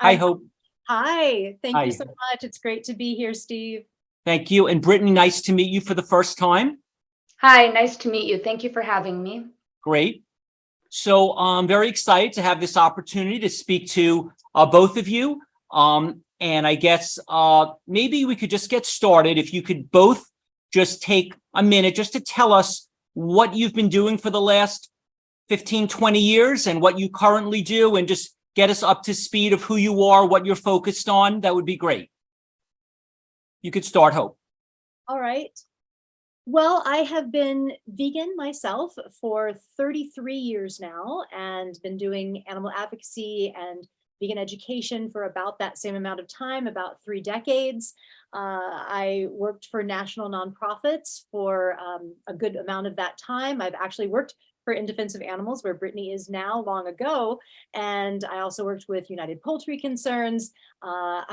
Hi, I'm, Hope. Hi, thank you Hi. so much. It's great to be here, Steve. Thank you. And Brittany, nice to meet you for the first time. Hi, nice to meet you. Thank you for having me. Great. So I'm very excited to have this opportunity to speak to both of you. And I guess maybe we could just get started. If you could both just take a minute just to tell us what you've been doing for the last 15, 20 years and what you currently do, and just get us up to speed of who you are, what you're focused on. That would be great. You could start, Hope. All right. Well, I have been vegan myself for 33 years now and been doing animal advocacy and vegan education for about that same amount of time, about 3 decades. I worked for national nonprofits for a good amount of that time. I've actually worked for In Defense of Animals, where Brittany is now, long ago. And I also worked with United Poultry Concerns. I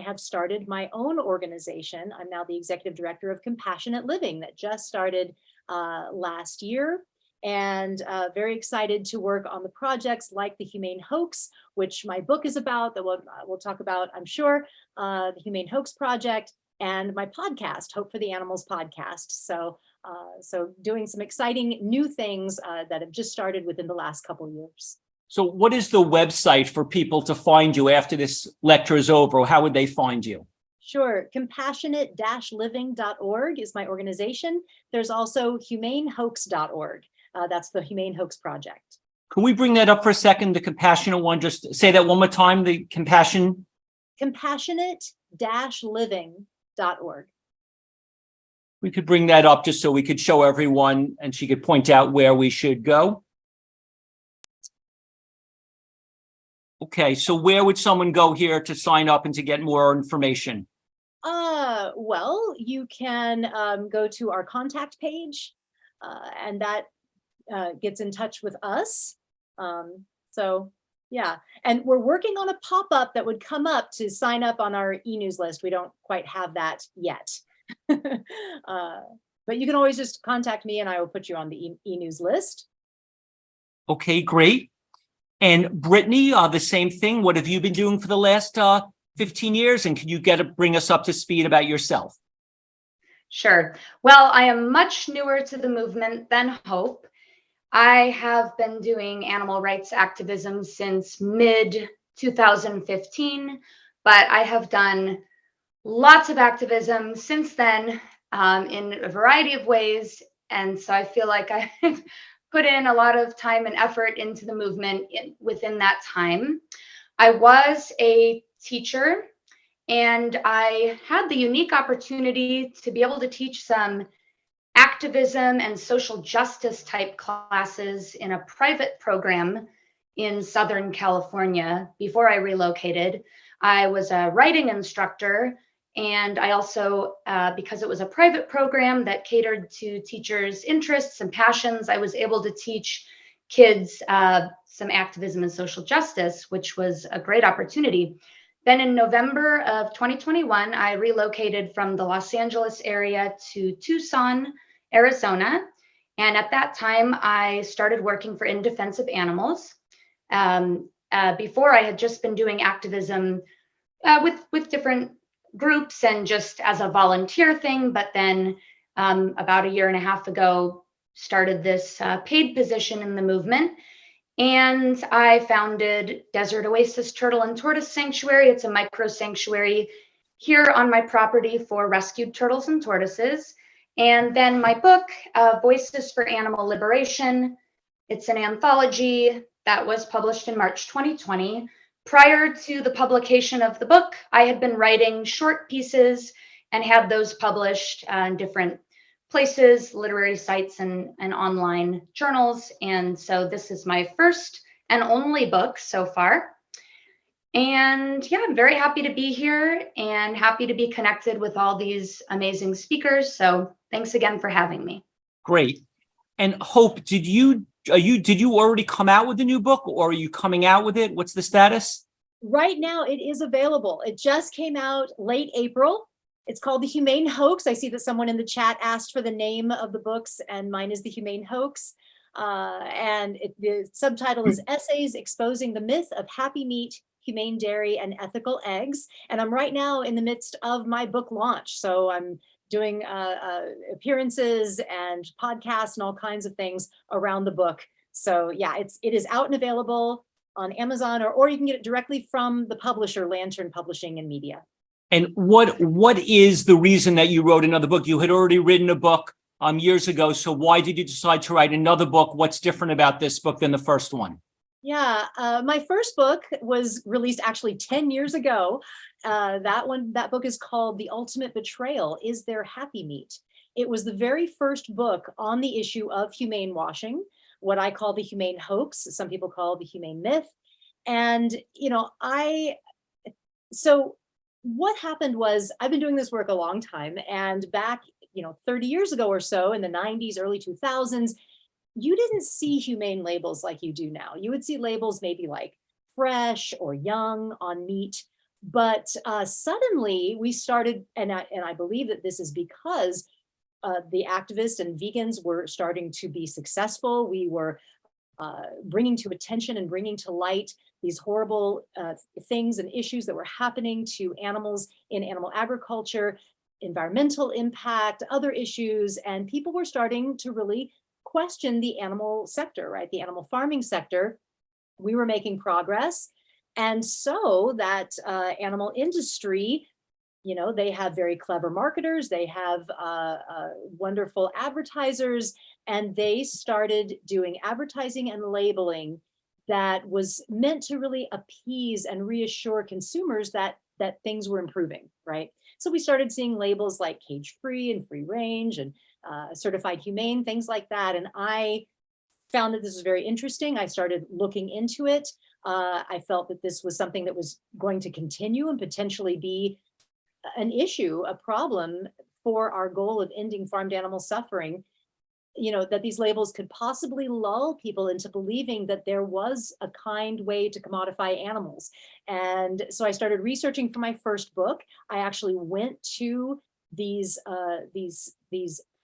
have started my own organization. I'm now the executive director of Compassionate Living that just started last year. And very excited to work on the projects like the Humane Hoax, which my book is about, that we'll talk about, I'm sure, the Humane Hoax Project, and my podcast, Hope for the Animals podcast. So doing some exciting new things that have just started within the last couple of years. So what is the website for people to find you after this lecture is over? How would they find you? Sure. Compassionate-living.org is my organization. There's also humanehoax.org. That's the Humane Hoax Project. Can we bring that up for a second, the compassionate one? Just say that one more time, the compassion. Compassionate-living.org. We could bring that up just so we could show everyone and she could point out where we should go. Okay, so where would someone go here to sign up and to get more information? Well, you can go to our contact page, and that gets in touch with us. So yeah, and we're working on a pop-up that would come up to sign up on our e-news list. We don't quite have that yet. But you can always just contact me and I will put you on the e-news list. Okay, great. And Brittany, the same thing. What have you been doing for the last 15 years? And can you bring us up to speed about yourself? Sure. Well, I am much newer to the movement than Hope. I have been doing animal rights activism since mid-2015, but I have done lots of activism since then in a variety of ways. And so I feel like I've put in a lot of time and effort into the movement within that time. I was a teacher, and I had the unique opportunity to be able to teach some activism and social justice type classes in a private program in Southern California before I relocated. I was a writing instructor, and I also, because it was a private program that catered to teachers' interests and passions, I was able to teach kids some activism and social justice, which was a great opportunity. Then in November of 2021, I relocated from the Los Angeles area to Tucson, Arizona. And at that time, I started working for In Defense of Animals. Before, I had just been doing activism with different groups and just as a volunteer thing. But then about a year and a half ago, started this paid position in the movement. And I founded Desert Oasis Turtle and Tortoise Sanctuary. It's a micro sanctuary here on my property for rescued turtles and tortoises. And then my book, Voices for Animal Liberation, it's an anthology that was published in March 2020. Prior to the publication of the book, I had been writing short pieces and had those published in different places, literary sites, and online journals. And so this is my first and only book so far. And yeah, I'm very happy to be here and happy to be connected with all these amazing speakers. So thanks again for having me. Great. And Hope, did you already come out with a new book, or are you coming out with it? What's the status? Right now, it is available. It just came out late April. It's called The Humane Hoax. I see that someone in the chat asked for the name of the books, and mine is The Humane Hoax. And the subtitle is Essays Exposing the Myth of Happy Meat, humane dairy and ethical eggs. And I'm right now in the midst of my book launch. So I'm doing appearances and podcasts and all kinds of things around the book. So yeah, it is out and available on Amazon, or you can get it directly from the publisher, Lantern Publishing and Media. And what is the reason that you wrote another book? You had already written a book years ago. So why did you decide to write another book? What's different about this book than the first one? Yeah, my first book was released actually 10 years ago. That book is called The Ultimate Betrayal: Is There Happy Meat? It was the very first book on the issue of humane washing, what I call the humane hoax. Some people call it the humane myth. And, so what happened was, I've been doing this work a long time, and back, 30 years ago or so, in the 90s, early 2000s, you didn't see humane labels like you do now. You would see labels maybe like fresh or young on meat, but suddenly we started, and I believe that this is because the activists and vegans were starting to be successful. We were bringing to attention and bringing to light these horrible things and issues that were happening to animals in animal agriculture, environmental impact, other issues, and people were starting to really question the animal sector, right? The animal farming sector. We were making progress. And so that animal industry, they have very clever marketers, they have wonderful advertisers, and they started doing advertising and labeling that was meant to really appease and reassure consumers that things were improving, right? So we started seeing labels like cage-free and free range and certified humane, things like that. And I found that this was very interesting. I started looking into it. I felt that this was something that was going to continue and potentially be an issue, a problem for our goal of ending farmed animal suffering, that these labels could possibly lull people into believing that there was a kind way to commodify animals. And so I started researching for my first book. I actually went to these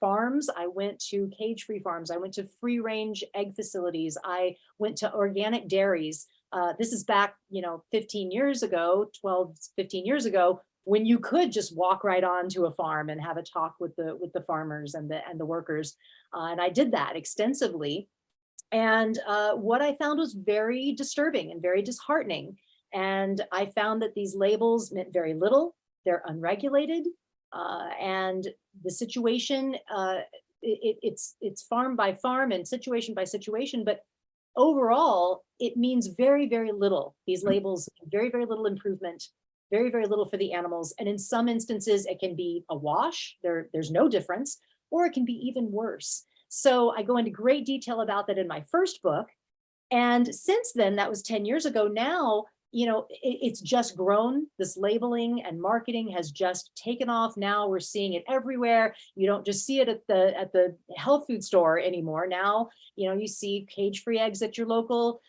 farms. I went to cage-free farms. I went to free-range egg facilities. I went to organic dairies. This is back, 15 years ago, 12, 15 years ago, when you could just walk right onto a farm and have a talk with the farmers and the workers. And I did that extensively. And what I found was very disturbing and very disheartening. And I found that these labels meant very little. They're unregulated. And the situation, it's farm by farm and situation by situation, but overall, it means very, very little. These labels, very, very little improvement, very, very little for the animals. And in some instances, it can be a wash. There's no difference, or it can be even worse. So I go into great detail about that in my first book. And since then, that was 10 years ago, now, it's just grown. This labeling and marketing has just taken off. Now we're seeing it everywhere. You don't just see it at the health food store anymore. Now, you see cage-free eggs at your local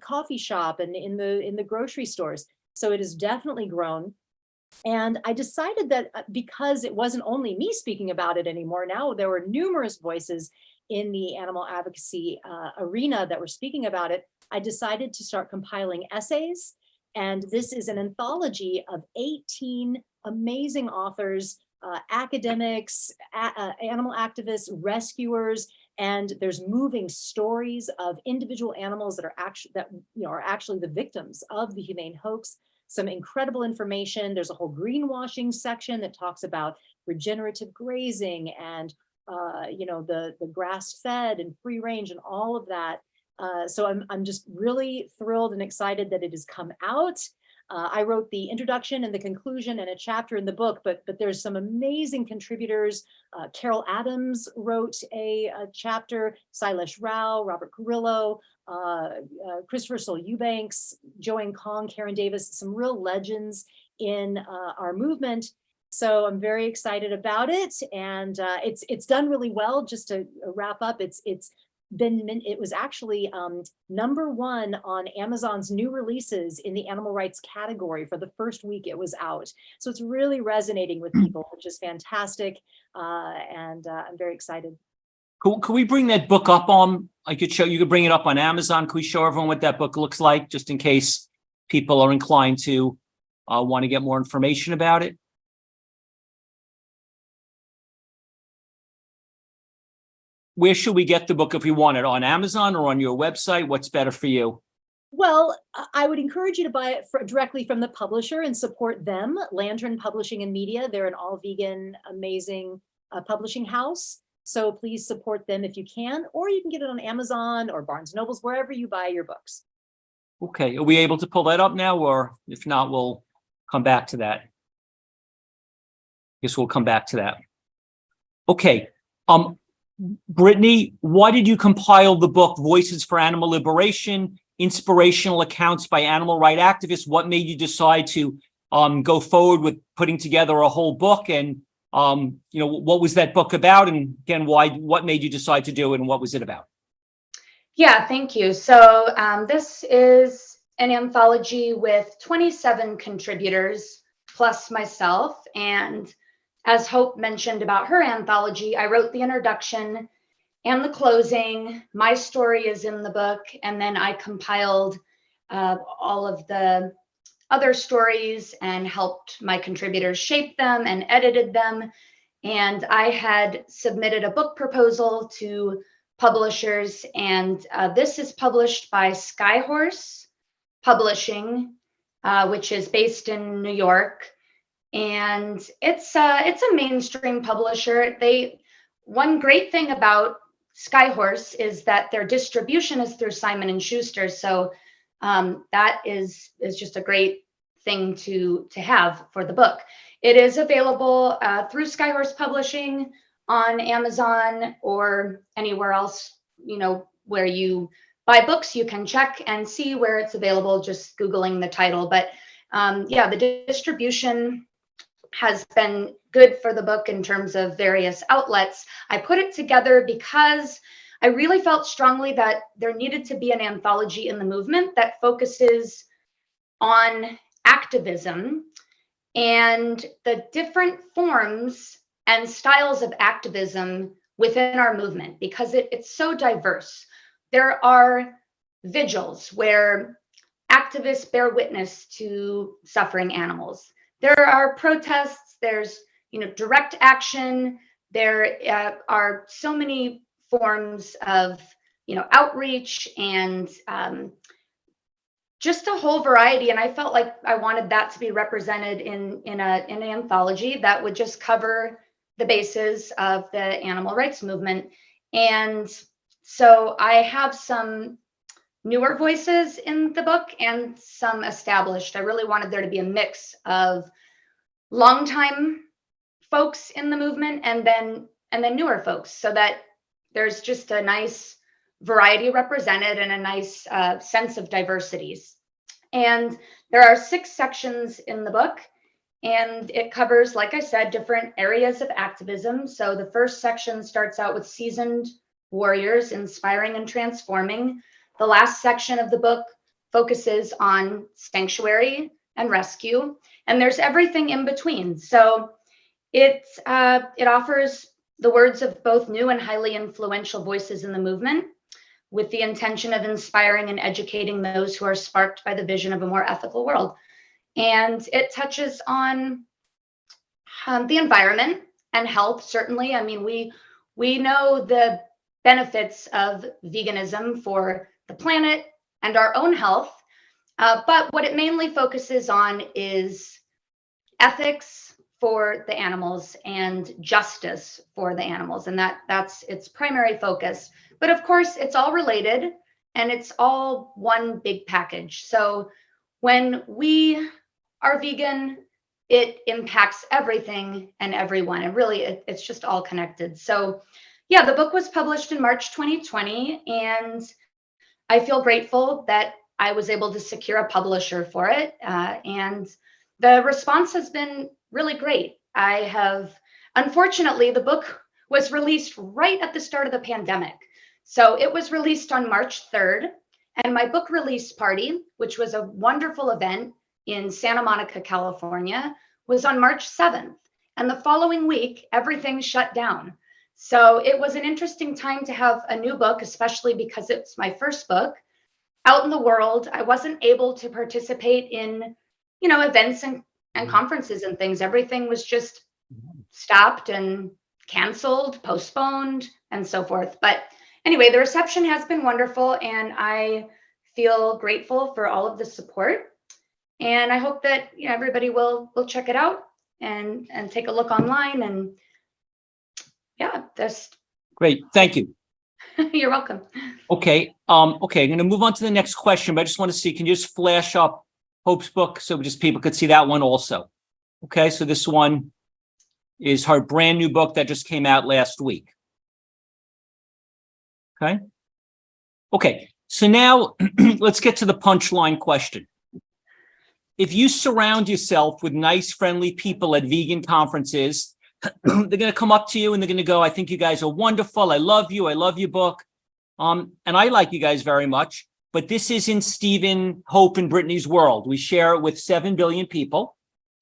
coffee shop and in the grocery stores. So it has definitely grown. And I decided that because it wasn't only me speaking about it anymore, now there were numerous voices in the animal advocacy arena that were speaking about it. I decided to start compiling essays. And this is an anthology of 18 amazing authors, academics, animal activists, rescuers, and there's moving stories of individual animals that are actually the victims of the humane hoax. Some incredible information. There's a whole greenwashing section that talks about regenerative grazing and the grass-fed and free range and all of that. So I'm just really thrilled and excited that it has come out. I wrote the introduction and the conclusion and a chapter in the book, but there's some amazing contributors. Carol Adams wrote a chapter, Silesh Rao, Robert Carrillo, Christopher Sol Eubanks, Joanne Kong, Karen Davis, some real legends in our movement. So I'm very excited about it, and it's done really well. Just to wrap up, it was actually #1 on Amazon's new releases in the animal rights category for the first week it was out. So it's really resonating with people, which is fantastic. And I'm very excited. Could we bring that book up you could bring it up on Amazon. Could we show everyone what that book looks like, just in case people are inclined to want to get more information about it. Where should we get the book if we want it? On Amazon or on your website? What's better for you? Well, I would encourage you to buy it directly from the publisher and support them, Lantern Publishing and Media. They're an all-vegan, amazing publishing house. So please support them if you can, or you can get it on Amazon or Barnes & Nobles, wherever you buy your books. Okay, are we able to pull that up now? Or if not, we'll come back to that. Guess we'll come back to that. Okay. Brittany, why did you compile the book Voices for Animal Liberation, Inspirational Accounts by Animal Rights Activists? What made you decide to go forward with putting together a whole book? And what was that book about? And again, what made you decide to do it, and what was it about? Yeah, thank you. So this is an anthology with 27 contributors plus myself. And as Hope mentioned about her anthology, I wrote the introduction and the closing. My story is in the book, and then I compiled all of the other stories and helped my contributors shape them and edited them. And I had submitted a book proposal to publishers, and this is published by Skyhorse Publishing, which is based in New York. And it's a mainstream publisher. One great thing about Skyhorse is that their distribution is through Simon & Schuster. So that is just a great thing to have for the book. It is available through Skyhorse Publishing on Amazon or anywhere else, where you buy books. You can check and see where it's available, just Googling the title. But yeah, the distribution has been good for the book in terms of various outlets. I put it together because I really felt strongly that there needed to be an anthology in the movement that focuses on activism and the different forms and styles of activism within our movement, because it's so diverse. There are vigils where activists bear witness to suffering animals. There are protests, there's direct action, there are so many forms of outreach and just a whole variety. And I felt like I wanted that to be represented in an anthology that would just cover the bases of the animal rights movement. And so I have some newer voices in the book and some established. I really wanted there to be a mix of longtime folks in the movement and then newer folks, so that there's just a nice variety represented and a nice sense of diversities. And there are 6 sections in the book, and it covers, like I said, different areas of activism. So the first section starts out with seasoned warriors inspiring and transforming. The last section of the book focuses on sanctuary and rescue, and there's everything in between. So it offers the words of both new and highly influential voices in the movement, with the intention of inspiring and educating those who are sparked by the vision of a more ethical world. And it touches on the environment and health, certainly. I mean, we know the benefits of veganism for the planet and our own health, but what it mainly focuses on is ethics for the animals and justice for the animals, and that's its primary focus. But of course, it's all related and it's all one big package. So when we are vegan, it impacts everything and everyone, and really it's just all connected. So yeah, the book was published in March 2020, and I feel grateful that I was able to secure a publisher for it, and the response has been really great. Unfortunately, the book was released right at the start of the pandemic. So it was released on March 3rd, and my book release party, which was a wonderful event in Santa Monica, California, was on March 7th. And the following week, everything shut down. So it was an interesting time to have a new book, especially because it's my first book. out in the world. I wasn't able to participate in, events and conferences and things. Everything was just stopped and canceled, postponed, and so forth. But anyway, the reception has been wonderful, and I feel grateful for all of the support. And I hope that everybody will check it out and take a look online. And yeah, that's Great, thank you. you're welcome. Okay, okay, I'm gonna move on to the next question, but I just want to see, can you just flash up Hope's book so just people could see that one also? Okay, so this one is her brand new book that just came out last week. Okay. Okay, so now let's get to the punchline question. If you surround yourself with nice, friendly people at vegan conferences, they're going to come up to you and they're going to go, I think you guys are wonderful. I love you. I love your book. And I like you guys very much, but this isn't Stephen, Hope, and Brittany's world. We share it with 7 billion people.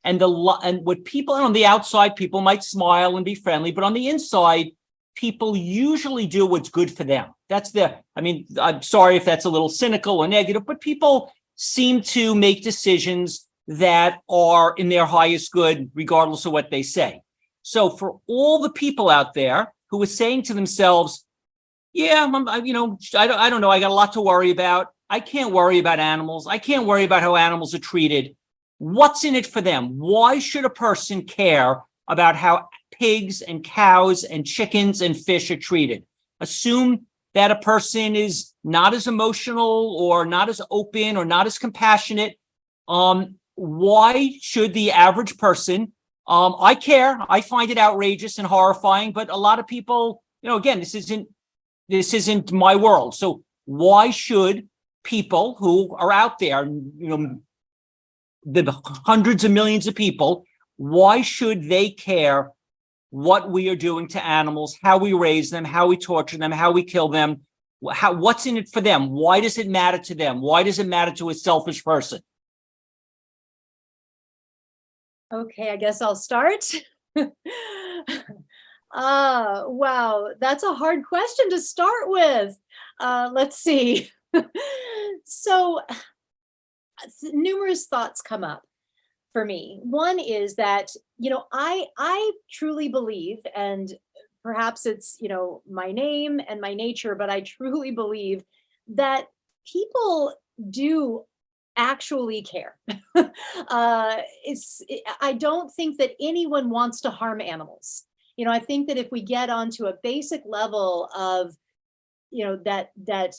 And what people on the outside, people might smile and be friendly, but on the inside, people usually do what's good for them. I'm sorry if that's a little cynical or negative, but people seem to make decisions that are in their highest good, regardless of what they say. So for all the people out there who are saying to themselves, yeah, I don't know, I got a lot to worry about. I can't worry about animals. I can't worry about how animals are treated. What's in it for them? Why should a person care about how pigs and cows and chickens and fish are treated? Assume that a person is not as emotional or not as open or not as compassionate. Why should the average person, I care, I find it outrageous and horrifying, but a lot of people, again, this isn't my world. So why should people who are out there, the hundreds of millions of people, why should they care what we are doing to animals, how we raise them, how we torture them, how we kill them, what's in it for them? Why does it matter to them? Why does it matter to a selfish person? Okay, I guess I'll start. Wow, that's a hard question to start with. Let's see. So numerous thoughts come up for me. One is that, I truly believe, and perhaps it's, my name and my nature, but I truly believe that people do actually care. I don't think that anyone wants to harm animals. I think that if we get onto a basic level of, that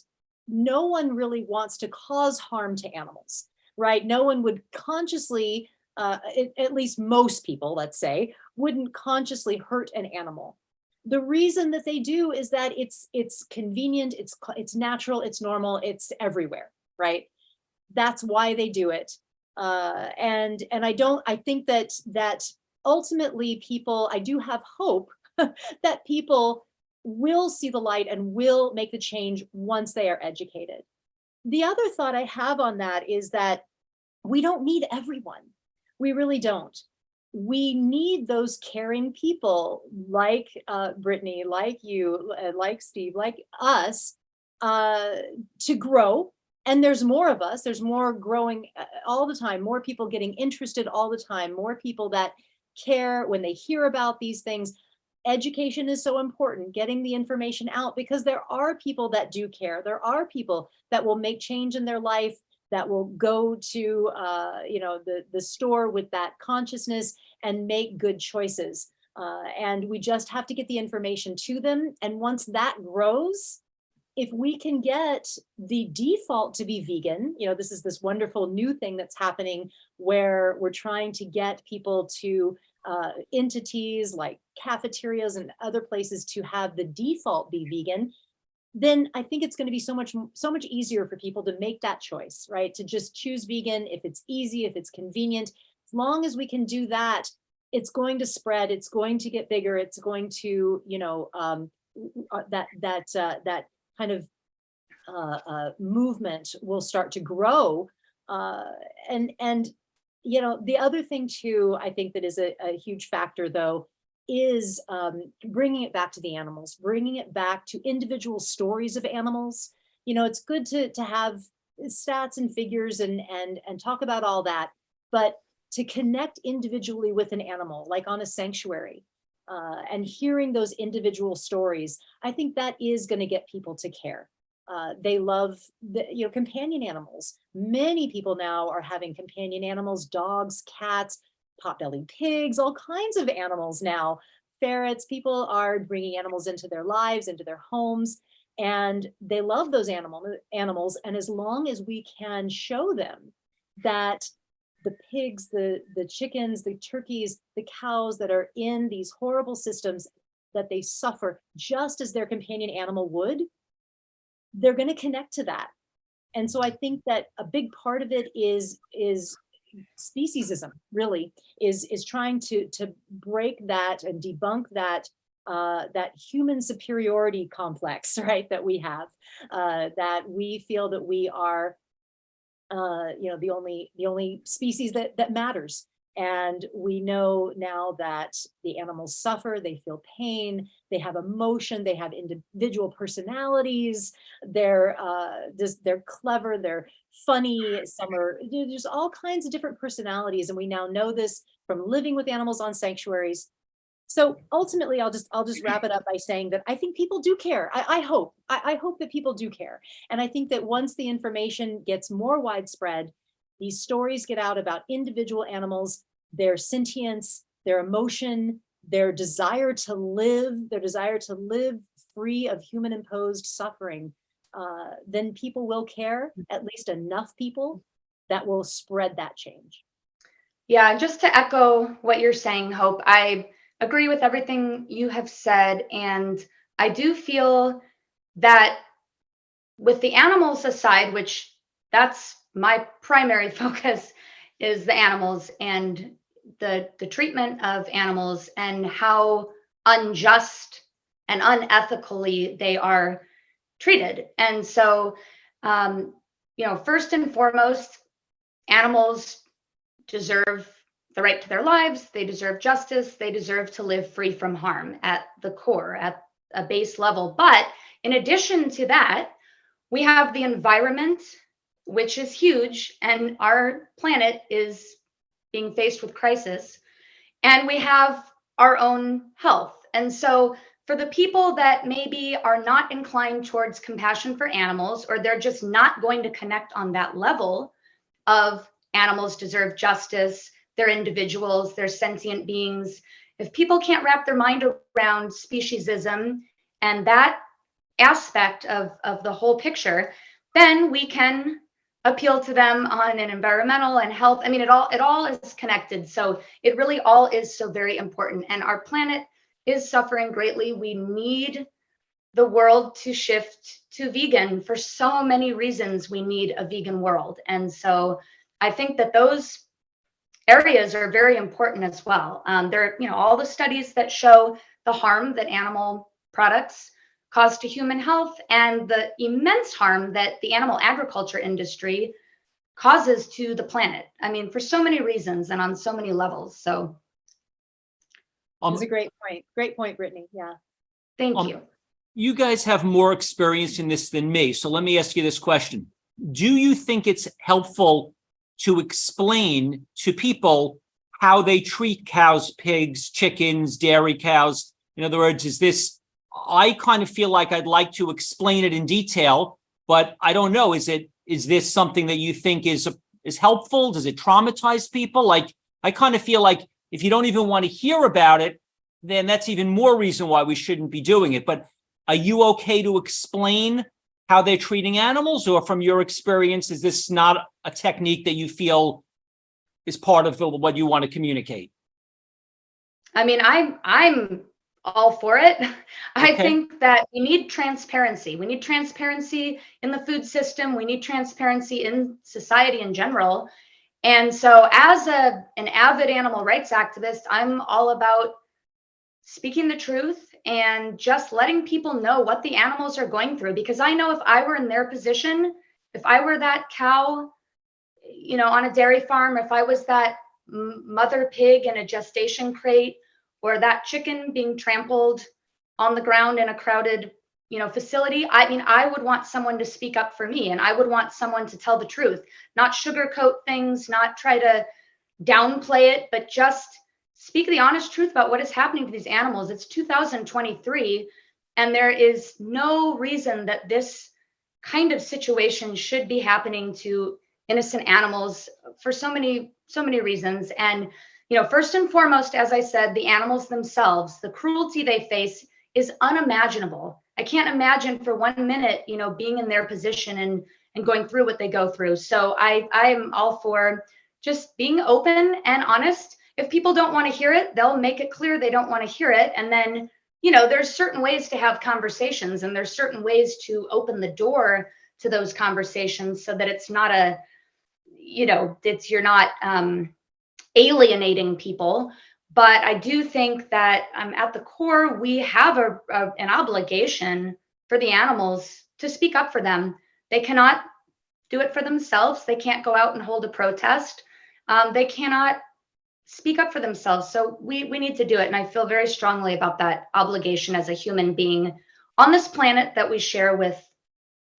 no one really wants to cause harm to animals, right? No one would consciously, at least most people, let's say, wouldn't consciously hurt an animal. The reason that they do is that it's convenient, it's natural, it's normal, it's everywhere, right? That's why they do it. And I think that ultimately people, I do have hope that people will see the light and will make the change once they are educated. The other thought I have on that is that we don't need everyone. We really don't. We need those caring people like Brittany, like you, like Steve, like us, to grow. And there's more of us, there's more growing all the time, more people getting interested all the time, more people that care when they hear about these things. Education is so important, getting the information out, because there are people that do care. There are people that will make change in their life, that will go to the store with that consciousness and make good choices. And we just have to get the information to them. And once that grows, if we can get the default to be vegan, this is this wonderful new thing that's happening where we're trying to get people to entities like cafeterias and other places to have the default be vegan, then I think it's going to be so much easier for people to make that choice, right? To just choose vegan if it's easy, if it's convenient. As long as we can do that, it's going to spread, it's going to get bigger, it's going to, that kind of movement will start to grow. And the other thing too, I think that is a huge factor though, is bringing it back to the animals, bringing it back to individual stories of animals. It's good to have stats and figures and talk about all that, but to connect individually with an animal, like on a sanctuary, and hearing those individual stories, I think that is going to get people to care. They love companion animals. Many people now are having companion animals, dogs, cats, potbelly pigs, all kinds of animals now, ferrets. People are bringing animals into their lives, into their homes, and they love those animals. And as long as we can show them that the pigs, the chickens, the turkeys, the cows that are in these horrible systems, that they suffer just as their companion animal would, they're going to connect to that. And so I think that a big part of it is speciesism, really, is trying to break that and debunk that that human superiority complex, right, that we have, that we feel that we are the only species that matters. And we know now that the animals suffer, they feel pain, they have emotion, they have individual personalities, they're clever, they're funny, there's all kinds of different personalities. And we now know this from living with animals on sanctuaries. So ultimately, I'll just wrap it up by saying that I think people do care. I hope that people do care. And I think that once the information gets more widespread, these stories get out about individual animals, their sentience, their emotion, their desire to live free of human imposed suffering, then people will care, at least enough people that will spread that change. Yeah, just to echo what you're saying, Hope, I agree with everything you have said. And I do feel that with the animals aside, which that's my primary focus, is the animals and the treatment of animals and how unjust and unethically they are treated. And so, first and foremost, animals deserve the right to their lives. They deserve justice. They deserve to live free from harm at the core, at a base level. But in addition to that, we have the environment, which is huge, and our planet is being faced with crisis. And we have our own health. And so for the people that maybe are not inclined towards compassion for animals, or they're just not going to connect on that level of animals deserve justice, they're individuals, they're sentient beings. If people can't wrap their mind around speciesism and that aspect of the whole picture, then we can appeal to them on an environmental and health. I mean, it all is connected. So it really all is so very important. And our planet is suffering greatly. We need the world to shift to vegan for so many reasons. We need a vegan world. And so I think that those areas are very important as well. There are, all the studies that show the harm that animal products cause to human health and the immense harm that the animal agriculture industry causes to the planet. I mean, for so many reasons and on so many levels. So that's a great point. Great point, Brittany. Yeah. Thank you. You guys have more experience in this than me. So let me ask you this question. Do you think it's helpful to explain to people how they treat cows, pigs, chickens, dairy cows? In other words, I kind of feel like I'd like to explain it in detail, but I don't know. Is this something that you think is helpful? Does it traumatize people? Like, I kind of feel like if you don't even want to hear about it, then that's even more reason why we shouldn't be doing it. But are you okay to explain how they're treating animals? Or from your experience, is this not a technique that you feel is part of what you want to communicate? I mean, I'm all for it. I Okay. think that we need transparency. We need transparency in the food system. We need transparency in society in general. And so as an avid animal rights activist, I'm all about speaking the truth and just letting people know what the animals are going through. Because I know if I were in their position, if I were that cow, on a dairy farm, if I was that mother pig in a gestation crate, or that chicken being trampled on the ground in a crowded facility, I mean, I would want someone to speak up for me, and I would want someone to tell the truth, not sugarcoat things, not try to downplay it, but just speak the honest truth about what is happening to these animals. It's 2023, and there is no reason that this kind of situation should be happening to innocent animals for so many reasons. And first and foremost, as I said, the animals themselves, the cruelty they face is unimaginable. I can't imagine for 1 minute, being in their position and going through what they go through. So I'm all for just being open and honest. If people don't want to hear it, they'll make it clear they don't want to hear it. And then, there's certain ways to have conversations, and there's certain ways to open the door to those conversations so that it's not you're not alienating people. But I do think that at the core, we have an obligation for the animals to speak up for them. They cannot do it for themselves. They can't go out and hold a protest. They cannot speak up for themselves. So we need to do it. And I feel very strongly about that obligation as a human being on this planet that we share with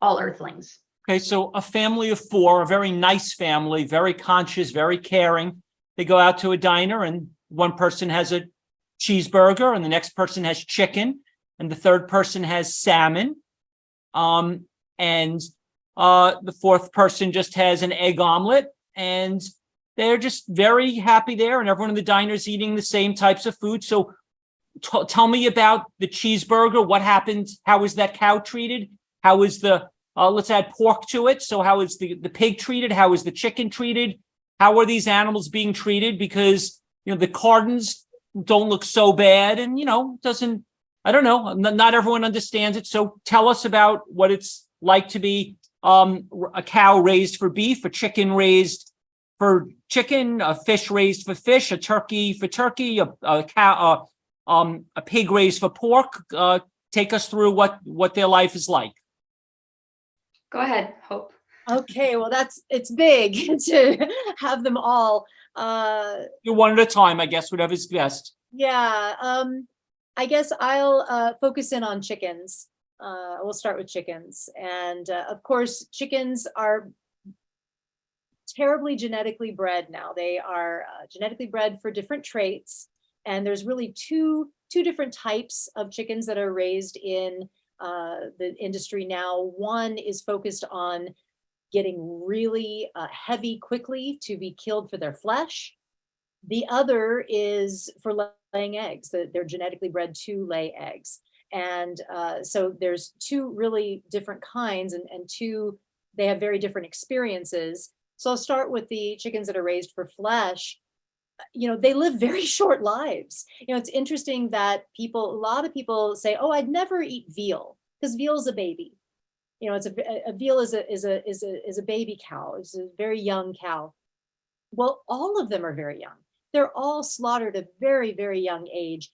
all earthlings. Okay, so a family of four, a very nice family, very conscious, very caring. They go out to a diner, and one person has a cheeseburger, and the next person has chicken, and the third person has salmon. And the fourth person just has an egg omelet, and they're just very happy there, and everyone in the diner is eating the same types of food. So tell me about the cheeseburger. What happened? How was that cow treated? How is the, let's add pork to it. So how is the pig treated? How is the chicken treated? How are these animals being treated? Because, the cartons don't look so bad, and, I don't know, not everyone understands it. So tell us about what it's like to be a cow raised for beef, a chicken raised for chicken, a fish raised for fish, a turkey for turkey, a cow, a pig raised for pork. Take us through what their life is like. Go ahead, Hope. Okay, well, it's big to have them all. You're one at a time, I guess, whatever's best. Yeah, I guess I'll focus in on chickens. We'll start with chickens. And of course, chickens are terribly genetically bred now. They are genetically bred for different traits. And there's really two different types of chickens that are raised in the industry now. One is focused on getting really heavy quickly to be killed for their flesh. The other is for laying eggs. They're genetically bred to lay eggs. And so there's two really different kinds, and they have very different experiences. So I'll start with the chickens that are raised for flesh. They live very short lives. It's interesting that a lot of people say, "Oh, I'd never eat veal because veal's a baby." It's a veal is a baby cow. It's a very young cow. Well, all of them are very young. They're all slaughtered at a very, very young age.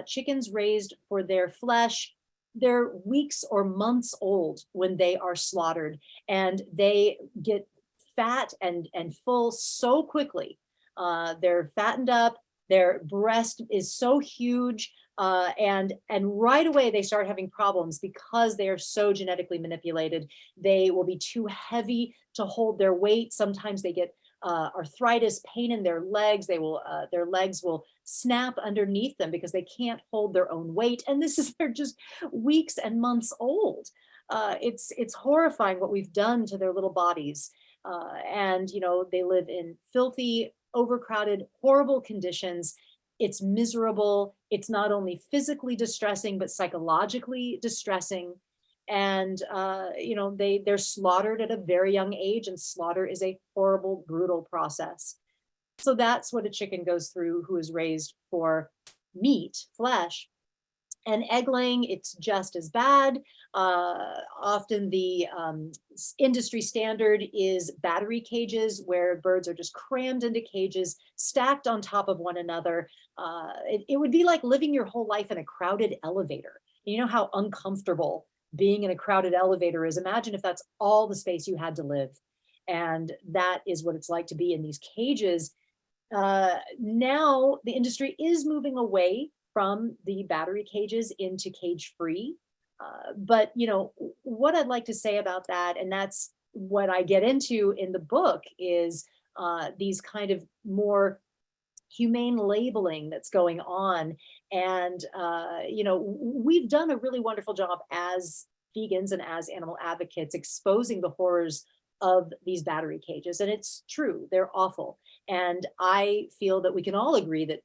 Chickens raised for their flesh, they're weeks or months old when they are slaughtered, and they get fat and full so quickly. They're fattened up. Their breast is so huge. And right away they start having problems because they are so genetically manipulated. They will be too heavy to hold their weight. Sometimes they get arthritis, pain in their legs. Their legs will snap underneath them because they can't hold their own weight. And they're just weeks and months old. It's horrifying what we've done to their little bodies. And they live in filthy, overcrowded, horrible conditions. It's miserable. It's not only physically distressing, but psychologically distressing. And, they're slaughtered at a very young age, and slaughter is a horrible, brutal process. So that's what a chicken goes through who is raised for meat, flesh. And egg laying, it's just as bad. Often the industry standard is battery cages, where birds are just crammed into cages, stacked on top of one another. It would be like living your whole life in a crowded elevator. You know how uncomfortable being in a crowded elevator is. Imagine if that's all the space you had to live. And that is what it's like to be in these cages. Now the industry is moving away from the battery cages into cage free. But what I'd like to say about that, and that's what I get into in the book, is these kind of more humane labeling that's going on. And we've done a really wonderful job as vegans and as animal advocates exposing the horrors of these battery cages. And it's true, they're awful. And I feel that we can all agree that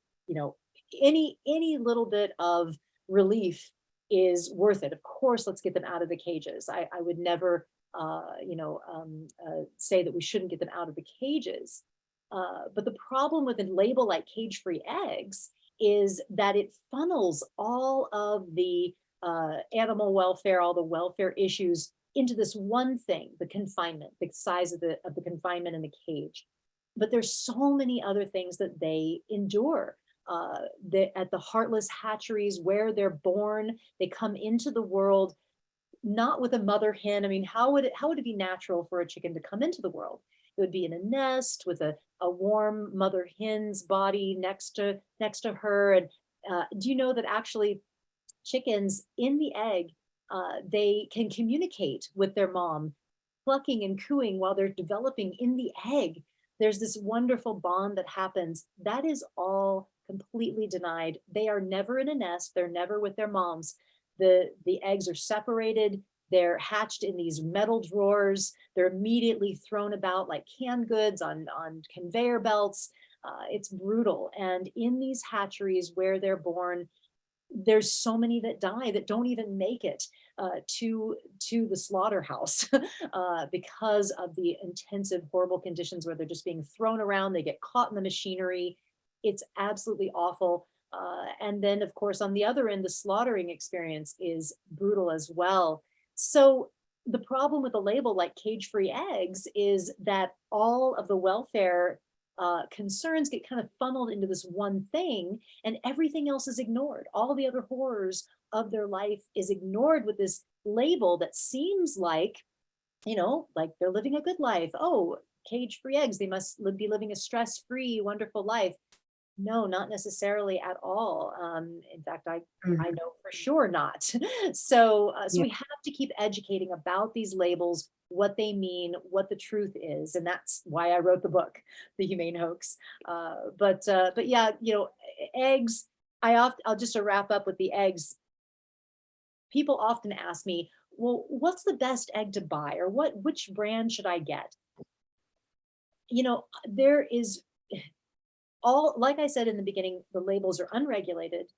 any little bit of relief is worth it. Of course, let's get them out of the cages. I would never say that we shouldn't get them out of the cages. But the problem with a label like cage-free eggs is that it funnels all of the animal welfare, all the welfare issues into this one thing, the confinement, the size of the confinement in the cage. But there's so many other things that they endure. At the heartless hatcheries where they're born, they come into the world not with a mother hen. I mean, how would it be natural for a chicken to come into the world? It would be in a nest with a warm mother hen's body next to her. And do you know that actually chickens in the egg, they can communicate with their mom, clucking and cooing while they're developing in the egg. There's this wonderful bond that happens. That is all completely denied. They are never in a nest. They're never with their moms. The eggs are separated. They're hatched in these metal drawers. They're immediately thrown about like canned goods on conveyor belts. It's brutal. And in these hatcheries where they're born, there's so many that die that don't even make it to the slaughterhouse because of the intensive, horrible conditions where they're just being thrown around. They get caught in the machinery. It's absolutely awful. And then, of course, on the other end, the slaughtering experience is brutal as well. So the problem with a label like cage-free eggs is that all of the welfare concerns get kind of funneled into this one thing, and everything else is ignored. All the other horrors of their life is ignored with this label that seems like, like they're living a good life. Oh, cage-free eggs, they must be living a stress-free, wonderful life. No, not necessarily at all. In fact, I know for sure not. So we have to keep educating about these labels, what they mean, what the truth is, and that's why I wrote the book, The Humane Hoax. But yeah, eggs. I'll just to wrap up with the eggs. People often ask me, well, what's the best egg to buy, or which brand should I get? There is like I said in the beginning, the labels are unregulated.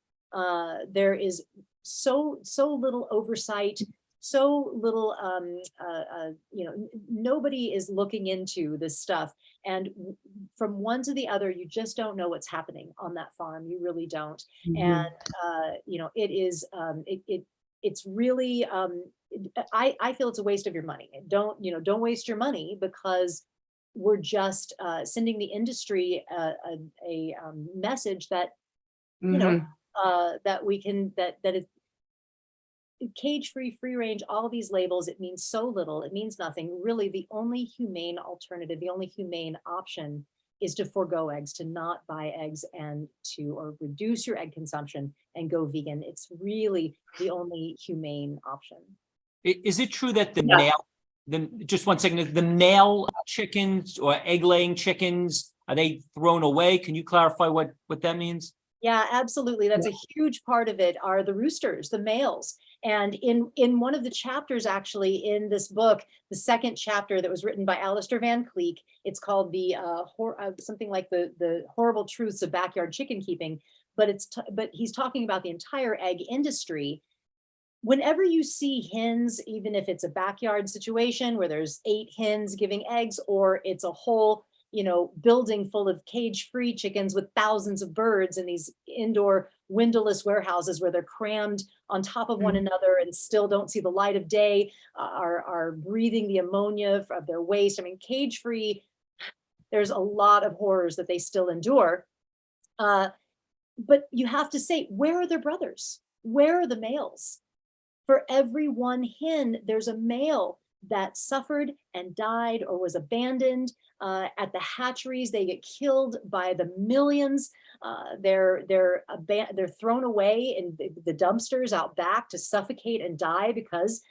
There is so little oversight, so little, nobody is looking into this stuff. And from one to the other, you just don't know what's happening on that farm. You really don't. And, it is, it's really, I feel it's a waste of your money. Don't waste your money, because we're just sending the industry a message that that we can that it's cage-free, free range, all these labels. It means so little. It means nothing. Really, the only humane alternative, the only humane option is to forego eggs, to not buy eggs, and or reduce your egg consumption and go vegan. It's really the only humane option. Is it true that just 1 second, the male chickens or egg-laying chickens, are they thrown away? Can you clarify what that means? Yeah, absolutely. That's a huge part of it, are the roosters, the males. And in one of the chapters, actually, in this book, the second chapter that was written by Alistair Van Cleek, it's called the something like the horrible truths of backyard chicken keeping. But but he's talking about the entire egg industry. Whenever you see hens, even if it's a backyard situation where there's 8 hens giving eggs, or it's a whole, building full of cage-free chickens with thousands of birds in these indoor windowless warehouses where they're crammed on top of one another and still don't see the light of day, are breathing the ammonia of their waste. I mean, cage-free, there's a lot of horrors that they still endure. But you have to say, where are their brothers? Where are the males? For every one hen, there's a male that suffered and died or was abandoned at the hatcheries. They get killed by the millions. They're thrown away in the dumpsters out back to suffocate and die because,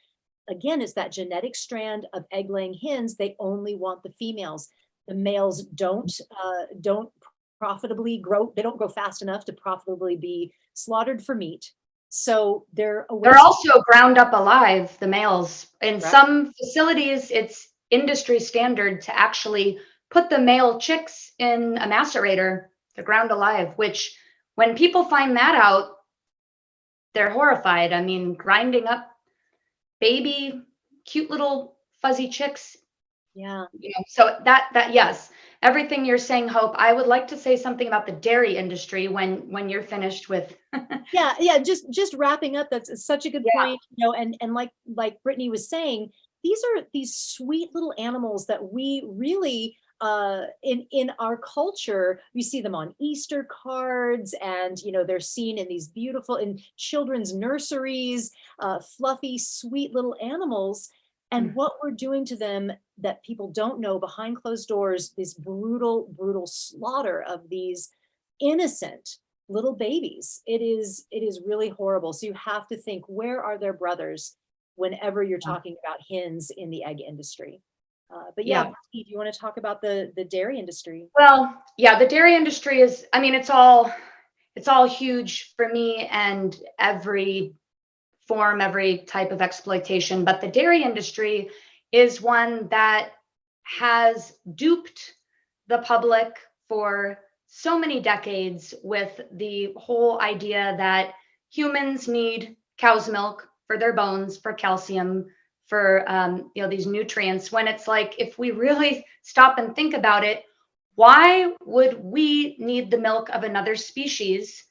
again, it's that genetic strand of egg-laying hens. They only want the females. The males don't profitably grow. They don't grow fast enough to profitably be slaughtered for meat. So they're also ground up alive, the males. In Right. some facilities, it's industry standard to actually put the male chicks in a macerator. They're ground alive, which when people find that out, they're horrified. I mean, grinding up baby, cute little fuzzy chicks. Yeah. So that yes, everything you're saying, Hope. I would like to say something about the dairy industry when you're finished with. Yeah. Just wrapping up. That's such a good point. And like Brittany was saying, these are these sweet little animals that we really in our culture, we see them on Easter cards, and they're seen in these beautiful in children's nurseries, fluffy, sweet little animals. And what we're doing to them that people don't know behind closed doors, this brutal slaughter of these innocent little babies. It is really horrible. So you have to think, where are their brothers whenever you're talking about hens in the egg industry? But yeah, Steve, you want to talk about the dairy industry? Well, yeah, the dairy industry is, I mean, it's all huge for me, and every form, every type of exploitation. But the dairy industry is one that has duped the public for so many decades with the whole idea that humans need cow's milk for their bones, for calcium, for these nutrients, when it's like, if we really stop and think about it, why would we need the milk of another species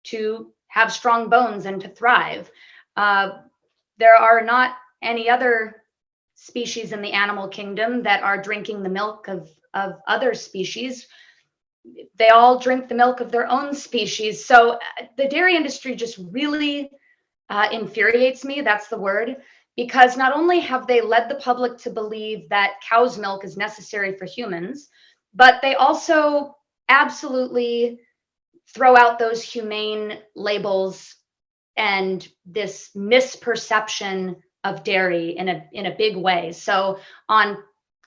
to have strong bones and to thrive? There are not any other species in the animal kingdom that are drinking the milk of other species. They all drink the milk of their own species. So the dairy industry just really infuriates me. That's the word. Because not only have they led the public to believe that cow's milk is necessary for humans, but they also absolutely throw out those humane labels and this misperception of dairy in a big way. So on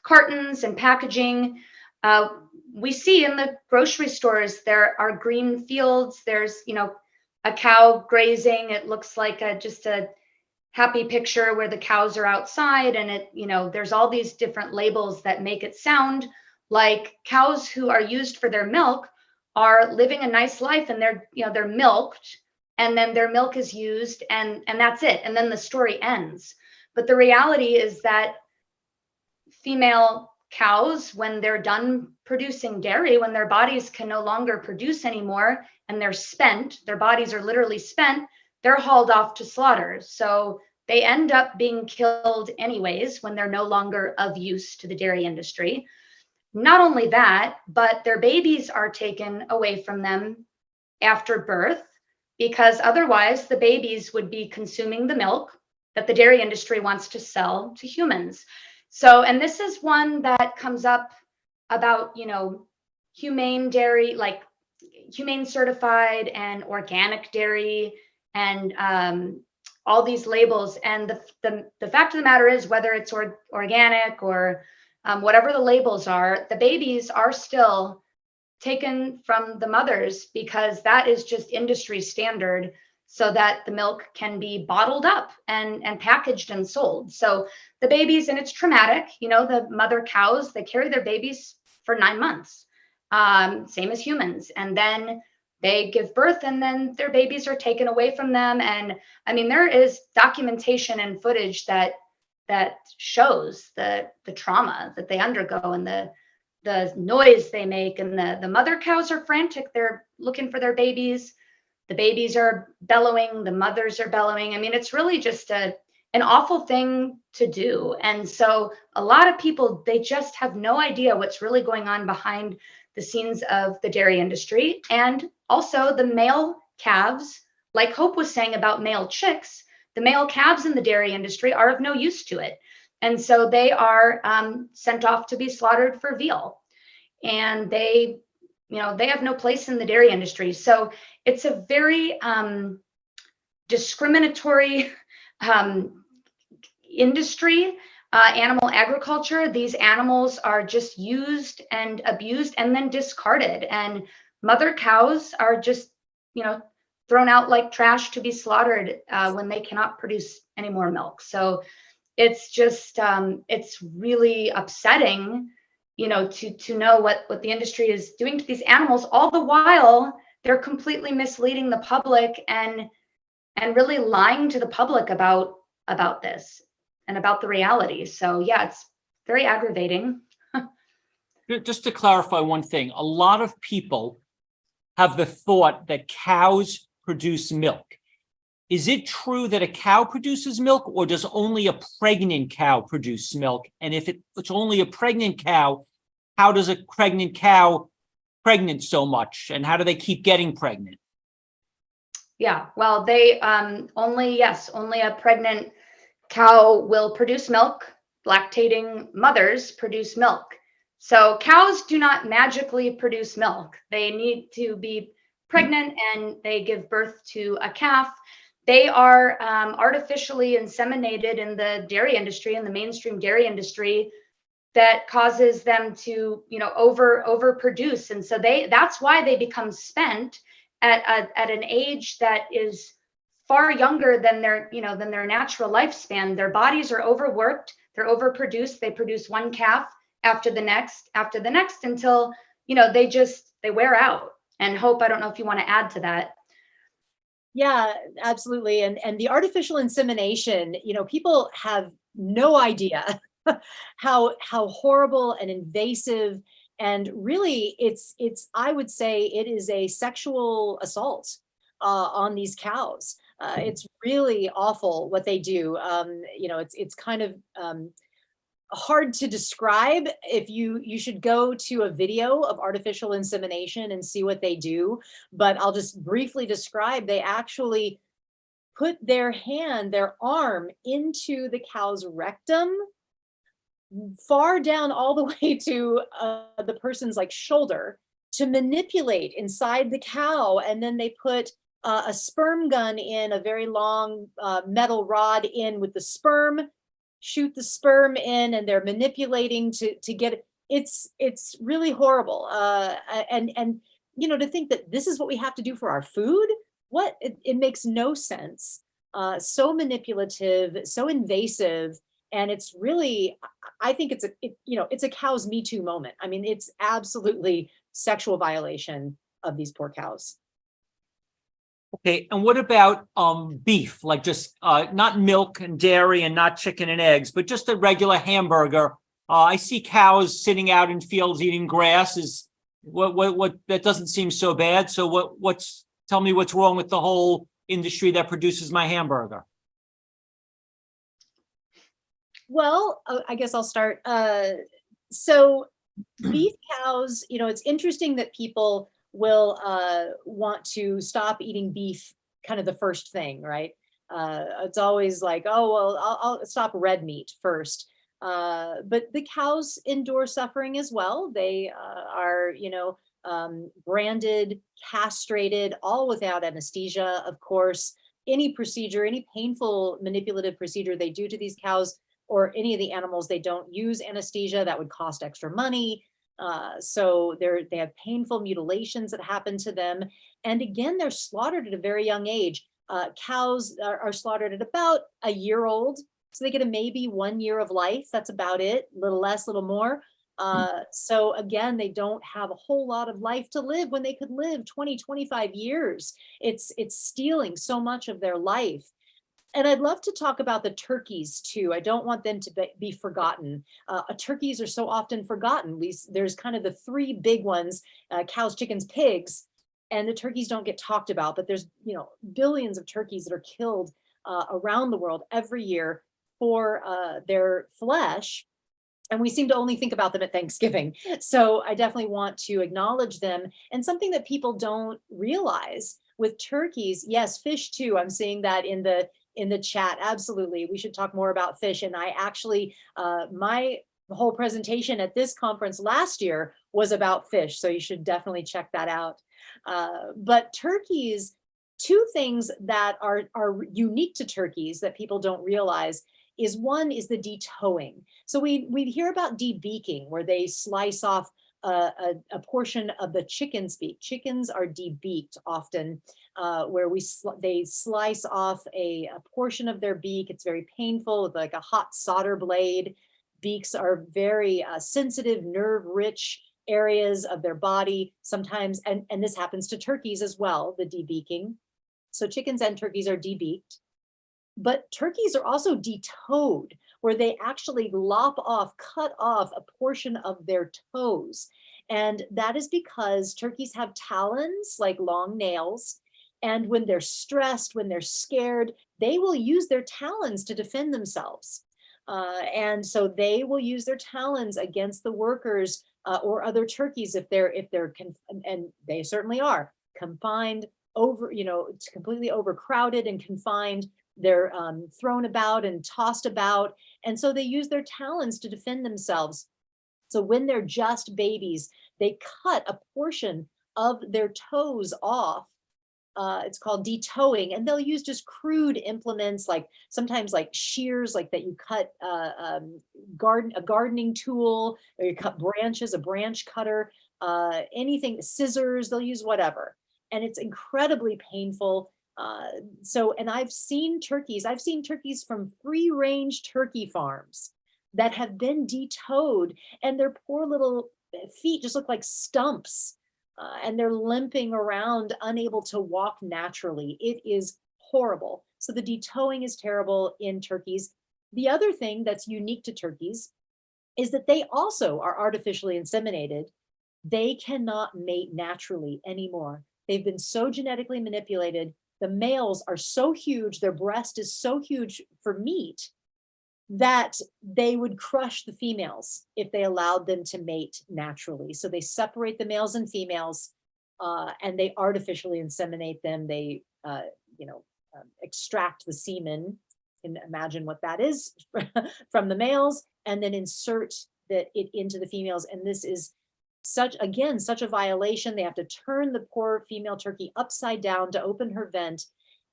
cartons and packaging, we see in the grocery stores, there are green fields. There's, a cow grazing. It looks like just a happy picture where the cows are outside, and there's all these different labels that make it sound like cows who are used for their milk are living a nice life, and they're milked, and then their milk is used, and that's it, and then the story ends. But the reality is that female cows, when they're done producing dairy, when their bodies can no longer produce anymore and they're spent, their bodies are literally spent, they're hauled off to slaughter. So they end up being killed anyways when they're no longer of use to the dairy industry. Not only that, but their babies are taken away from them after birth, because otherwise the babies would be consuming the milk that the dairy industry wants to sell to humans. So, and this is one that comes up about, humane dairy, like humane certified and organic dairy, and all these labels. And the fact of the matter is, whether it's organic or whatever the labels are, the babies are still taken from the mothers, because that is just industry standard, so that the milk can be bottled up and packaged and sold. So the babies, and it's traumatic, the mother cows, they carry their babies for 9 months, same as humans. And then they give birth, and then their babies are taken away from them. And I mean, there is documentation and footage that shows the trauma that they undergo, and the noise they make. And the mother cows are frantic. They're looking for their babies. The babies are bellowing. The mothers are bellowing. I mean, it's really just an awful thing to do. And so a lot of people, they just have no idea what's really going on behind the scenes of the dairy industry. And also the male calves, like Hope was saying about male chicks, the male calves in the dairy industry are of no use to it. And so they are sent off to be slaughtered for veal. And they have no place in the dairy industry. So it's a very discriminatory industry, animal agriculture. These animals are just used and abused and then discarded. And mother cows are just, thrown out like trash to be slaughtered when they cannot produce any more milk. So it's just, it's really upsetting, to know what the industry is doing to these animals, all the while they're completely misleading the public and really lying to the public about this and about the reality. So yeah, it's very aggravating. Just to clarify one thing, a lot of people have the thought that cows produce milk. Is it true that a cow produces milk, or does only a pregnant cow produce milk? And if it's only a pregnant cow, how does a pregnant cow pregnant so much? And how do they keep getting pregnant? Yeah, well, they only a pregnant cow will produce milk. Lactating mothers produce milk. So cows do not magically produce milk. They need to be pregnant and they give birth to a calf. They are artificially inseminated in the dairy industry, in the mainstream dairy industry, that causes them to, overproduce. And so that's why they become spent at an age that is far younger than their natural lifespan. Their bodies are overworked, they're overproduced. They produce one calf after the next until, they wear out. And Hope, I don't know if you want to add to that. Yeah, absolutely. And the artificial insemination, people have no idea how horrible and invasive, and really it's I would say it is a sexual assault on these cows. It's really awful what they do. It's kind of hard to describe. If you should go to a video of artificial insemination and see what they do, but I'll just briefly describe. They actually put their arm into the cow's rectum, far down all the way to the person's shoulder, to manipulate inside the cow. And then they put a sperm gun in, a very long metal rod in with the sperm, shoot the sperm in, and they're manipulating to get it. It's really horrible. And to think that this is what we have to do for our food, it makes no sense. So manipulative, so invasive. And it's really, I think it's a cow's Me Too moment. I mean, it's absolutely sexual violation of these poor cows. Okay, and what about beef? Like just not milk and dairy and not chicken and eggs, but just a regular hamburger. I see cows sitting out in fields eating grass. Is what that doesn't seem so bad. So tell me what's wrong with the whole industry that produces my hamburger? Well, I guess I'll start. So beef cows, it's interesting that people will want to stop eating beef kind of the first thing, right? It's always like, oh, well, I'll stop red meat first. But the cows endure suffering as well. They are, branded, castrated, all without anesthesia, of course. Any procedure, any painful manipulative procedure they do to these cows or any of the animals, they don't use anesthesia. That would cost extra money. So they have painful mutilations that happen to them. And again, they're slaughtered at a very young age. Cows are slaughtered at about a year old. So they get maybe 1 year of life. That's about it. A little less, a little more. So again, they don't have a whole lot of life to live when they could live 20, 25 years. It's stealing so much of their life. And I'd love to talk about the turkeys too. I don't want them to be forgotten. Turkeys are so often forgotten. There's kind of the three big ones, cows, chickens, pigs, and the turkeys don't get talked about, but there's, billions of turkeys that are killed around the world every year for their flesh. And we seem to only think about them at Thanksgiving. So I definitely want to acknowledge them. And something that people don't realize with turkeys, yes, fish too. I'm seeing that in the in the chat. Absolutely. We should talk more about fish. And I actually, my whole presentation at this conference last year was about fish. So you should definitely check that out. But turkeys, two things that are unique to turkeys that people don't realize is one is the detowing. So we hear about debeaking, where they slice off a portion of the chicken's beak. Chickens are debeaked often, where they slice off a portion of their beak. It's very painful with like a hot solder blade. Beaks are very sensitive, nerve-rich areas of their body sometimes, and this happens to turkeys as well, the debeaking. So chickens and turkeys are debeaked. But turkeys are also detowed, where they actually cut off a portion of their toes. And that is because turkeys have talons, like long nails. And when they're stressed, when they're scared, they will use their talons to defend themselves. And so they will use their talons against the workers or other turkeys if they're and they certainly are confined it's completely overcrowded and confined. They're thrown about and tossed about. And so they use their talons to defend themselves. So when they're just babies, they cut a portion of their toes off. It's called detowing, and they'll use just crude implements, like sometimes like shears, like that you cut a gardening tool, or you cut branches, a branch cutter, anything, scissors, they'll use whatever. And it's incredibly painful. And I've seen turkeys from free-range turkey farms that have been detowed, and their poor little feet just look like stumps, and they're limping around, unable to walk naturally. It is horrible. So the detowing is terrible in turkeys. The other thing that's unique to turkeys is that they also are artificially inseminated. They cannot mate naturally anymore. They've been so genetically manipulated. The males are so huge, their breast is so huge for meat, that they would crush the females if they allowed them to mate naturally. So they separate the males and females, and they artificially inseminate them. They, extract the semen, you can imagine what that is, from the males, and then insert it into the females. And this is such a violation. They have to turn the poor female turkey upside down to open her vent.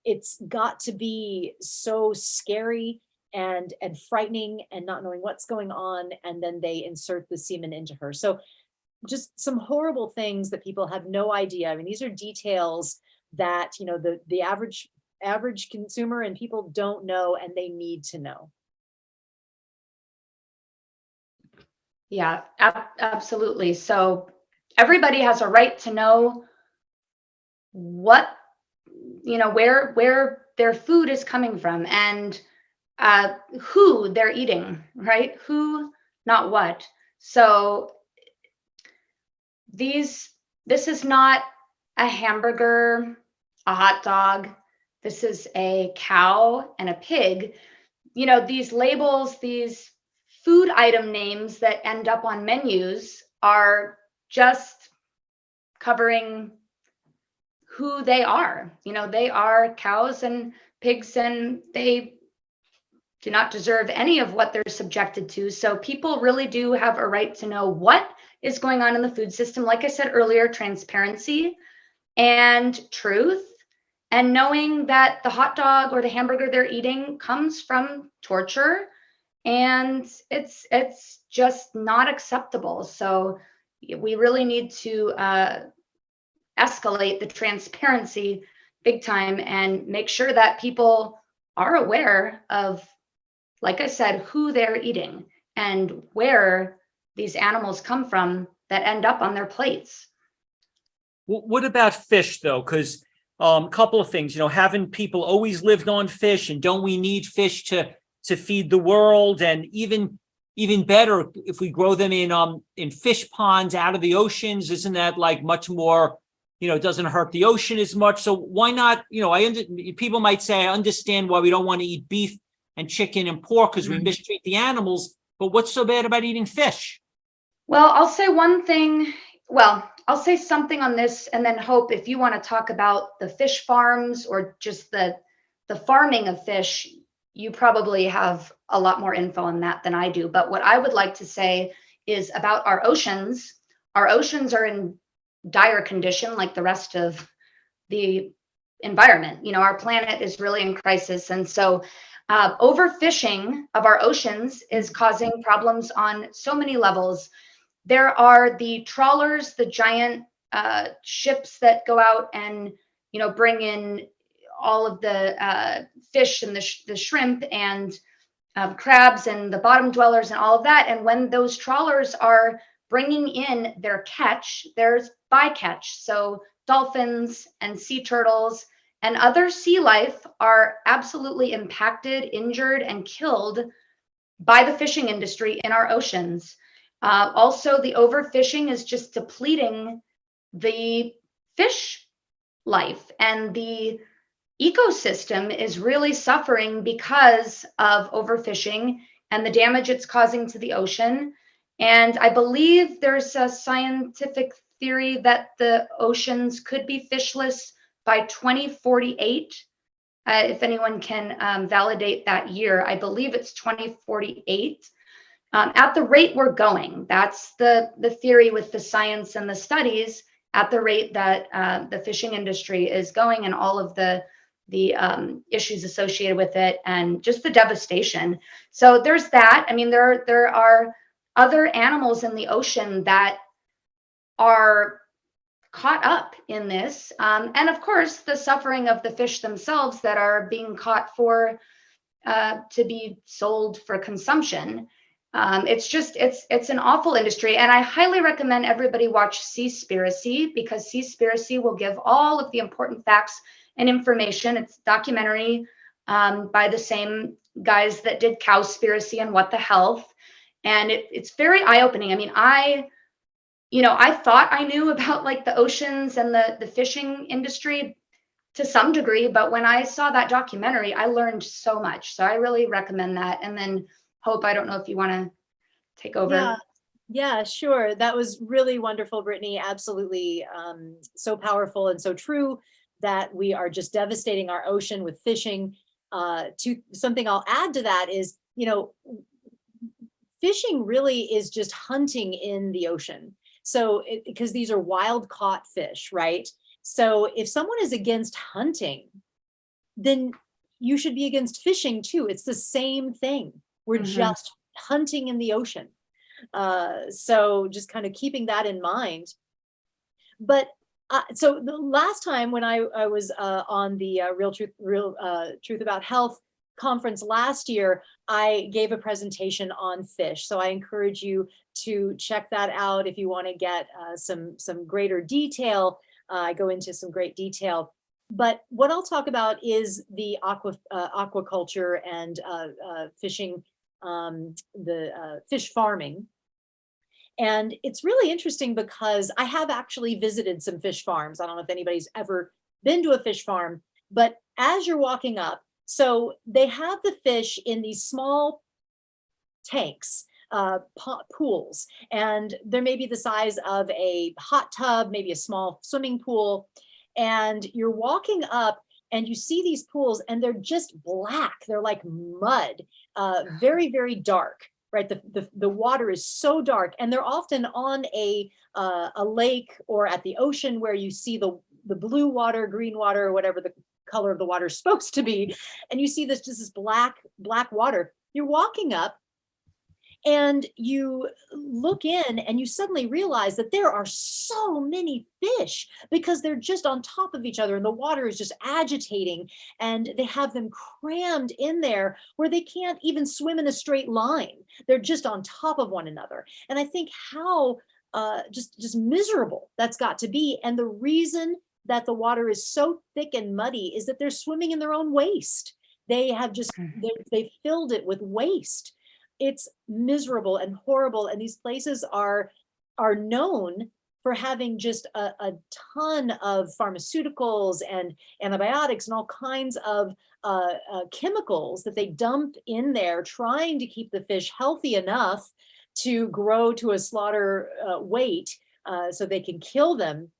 It's got to be so scary and frightening, and not knowing what's going on, and then they insert the semen into her. So just some horrible things that people have no idea. I mean, these are details that the average consumer and people don't know, and they need to know. Yeah, absolutely. So everybody has a right to know what, where their food is coming from, and who they're eating, right? Who, not what. So this is not a hamburger, a hot dog. This is a cow and a pig. These labels, these food item names that end up on menus are just covering who they are. They are cows and pigs, and they do not deserve any of what they're subjected to. So people really do have a right to know what is going on in the food system. Like I said earlier, transparency and truth, and knowing that the hot dog or the hamburger they're eating comes from torture, and it's just not acceptable. So we really need to escalate the transparency big time and make sure that people are aware of, like I said, who they're eating and where these animals come from that end up on their plates. What about fish, though? Because a couple of things, haven't people always lived on fish, and don't we need fish to feed the world? And even better, if we grow them in fish ponds out of the oceans, isn't that like much more, it doesn't hurt the ocean as much? So why not? People might say, I understand why we don't want to eat beef and chicken and pork, because we mistreat the animals, but what's so bad about eating fish? Well, I'll say one thing. Well, I'll say something on this, and then Hope, if you want to talk about the fish farms or just the the farming of fish, you probably have a lot more info on that than I do. But what I would like to say is about our oceans. Our oceans are in dire condition like the rest of the environment. Our planet is really in crisis. And so overfishing of our oceans is causing problems on so many levels. There are the trawlers, the giant ships that go out and bring in all of the fish and the shrimp and crabs and the bottom dwellers and all of that. And when those trawlers are bringing in their catch, there's bycatch. So dolphins and sea turtles and other sea life are absolutely impacted, injured, and killed by the fishing industry in our oceans. Also, the overfishing is just depleting the fish life, and the ecosystem is really suffering because of overfishing and the damage it's causing to the ocean. And I believe there's a scientific theory that the oceans could be fishless by 2048. If anyone can validate that year, I believe it's 2048. At the rate we're going, that's the theory with the science and the studies, at the rate that the fishing industry is going and all of the issues associated with it and just the devastation. So there's that. I mean, there are other animals in the ocean that are caught up in this. And of course, the suffering of the fish themselves that are being caught for to be sold for consumption. It's an awful industry, and I highly recommend everybody watch Seaspiracy, because Seaspiracy will give all of the important facts and information. It's a documentary by the same guys that did Cowspiracy and What the Health, and it's very eye-opening. I mean, I thought I knew about like the oceans and the fishing industry to some degree, but when I saw that documentary, I learned so much. So I really recommend that. And then Hope, I don't know if you want to take over. Yeah, sure. That was really wonderful, Brittany. Absolutely. So powerful and so true that we are just devastating our ocean with fishing. To something I'll add to that is, fishing really is just hunting in the ocean. So because these are wild caught fish, right? So if someone is against hunting, then you should be against fishing too. It's the same thing. We're just hunting in the ocean. So just kind of keeping that in mind. But so the last time when I was on the Real Truth About Health conference last year, I gave a presentation on fish. So I encourage you to check that out if you want to get some greater detail. I go into some great detail. But what I'll talk about is the aquaculture and fishing, the fish farming. And it's really interesting because I have actually visited some fish farms. I don't know if anybody's ever been to a fish farm, but as you're walking up, so they have the fish in these small tanks, pools, and they're maybe the size of a hot tub, maybe a small swimming pool. And you're walking up and you see these pools and they're just black. They're like mud, very, very dark, right? The water is so dark, and they're often on a lake or at the ocean where you see the blue water, green water, or whatever the color of the water is supposed to be. And you see this black water. You're walking up and you look in and you suddenly realize that there are so many fish because they're just on top of each other and the water is just agitating, and they have them crammed in there where they can't even swim in a straight line. They're just on top of one another. And I think how just miserable that's got to be. And the reason that the water is so thick and muddy is that they're swimming in their own waste. They have just, they filled it with waste. It's miserable and horrible. And these places are known for having just a ton of pharmaceuticals and antibiotics and all kinds of chemicals that they dump in there, trying to keep the fish healthy enough to grow to a slaughter weight so they can kill them.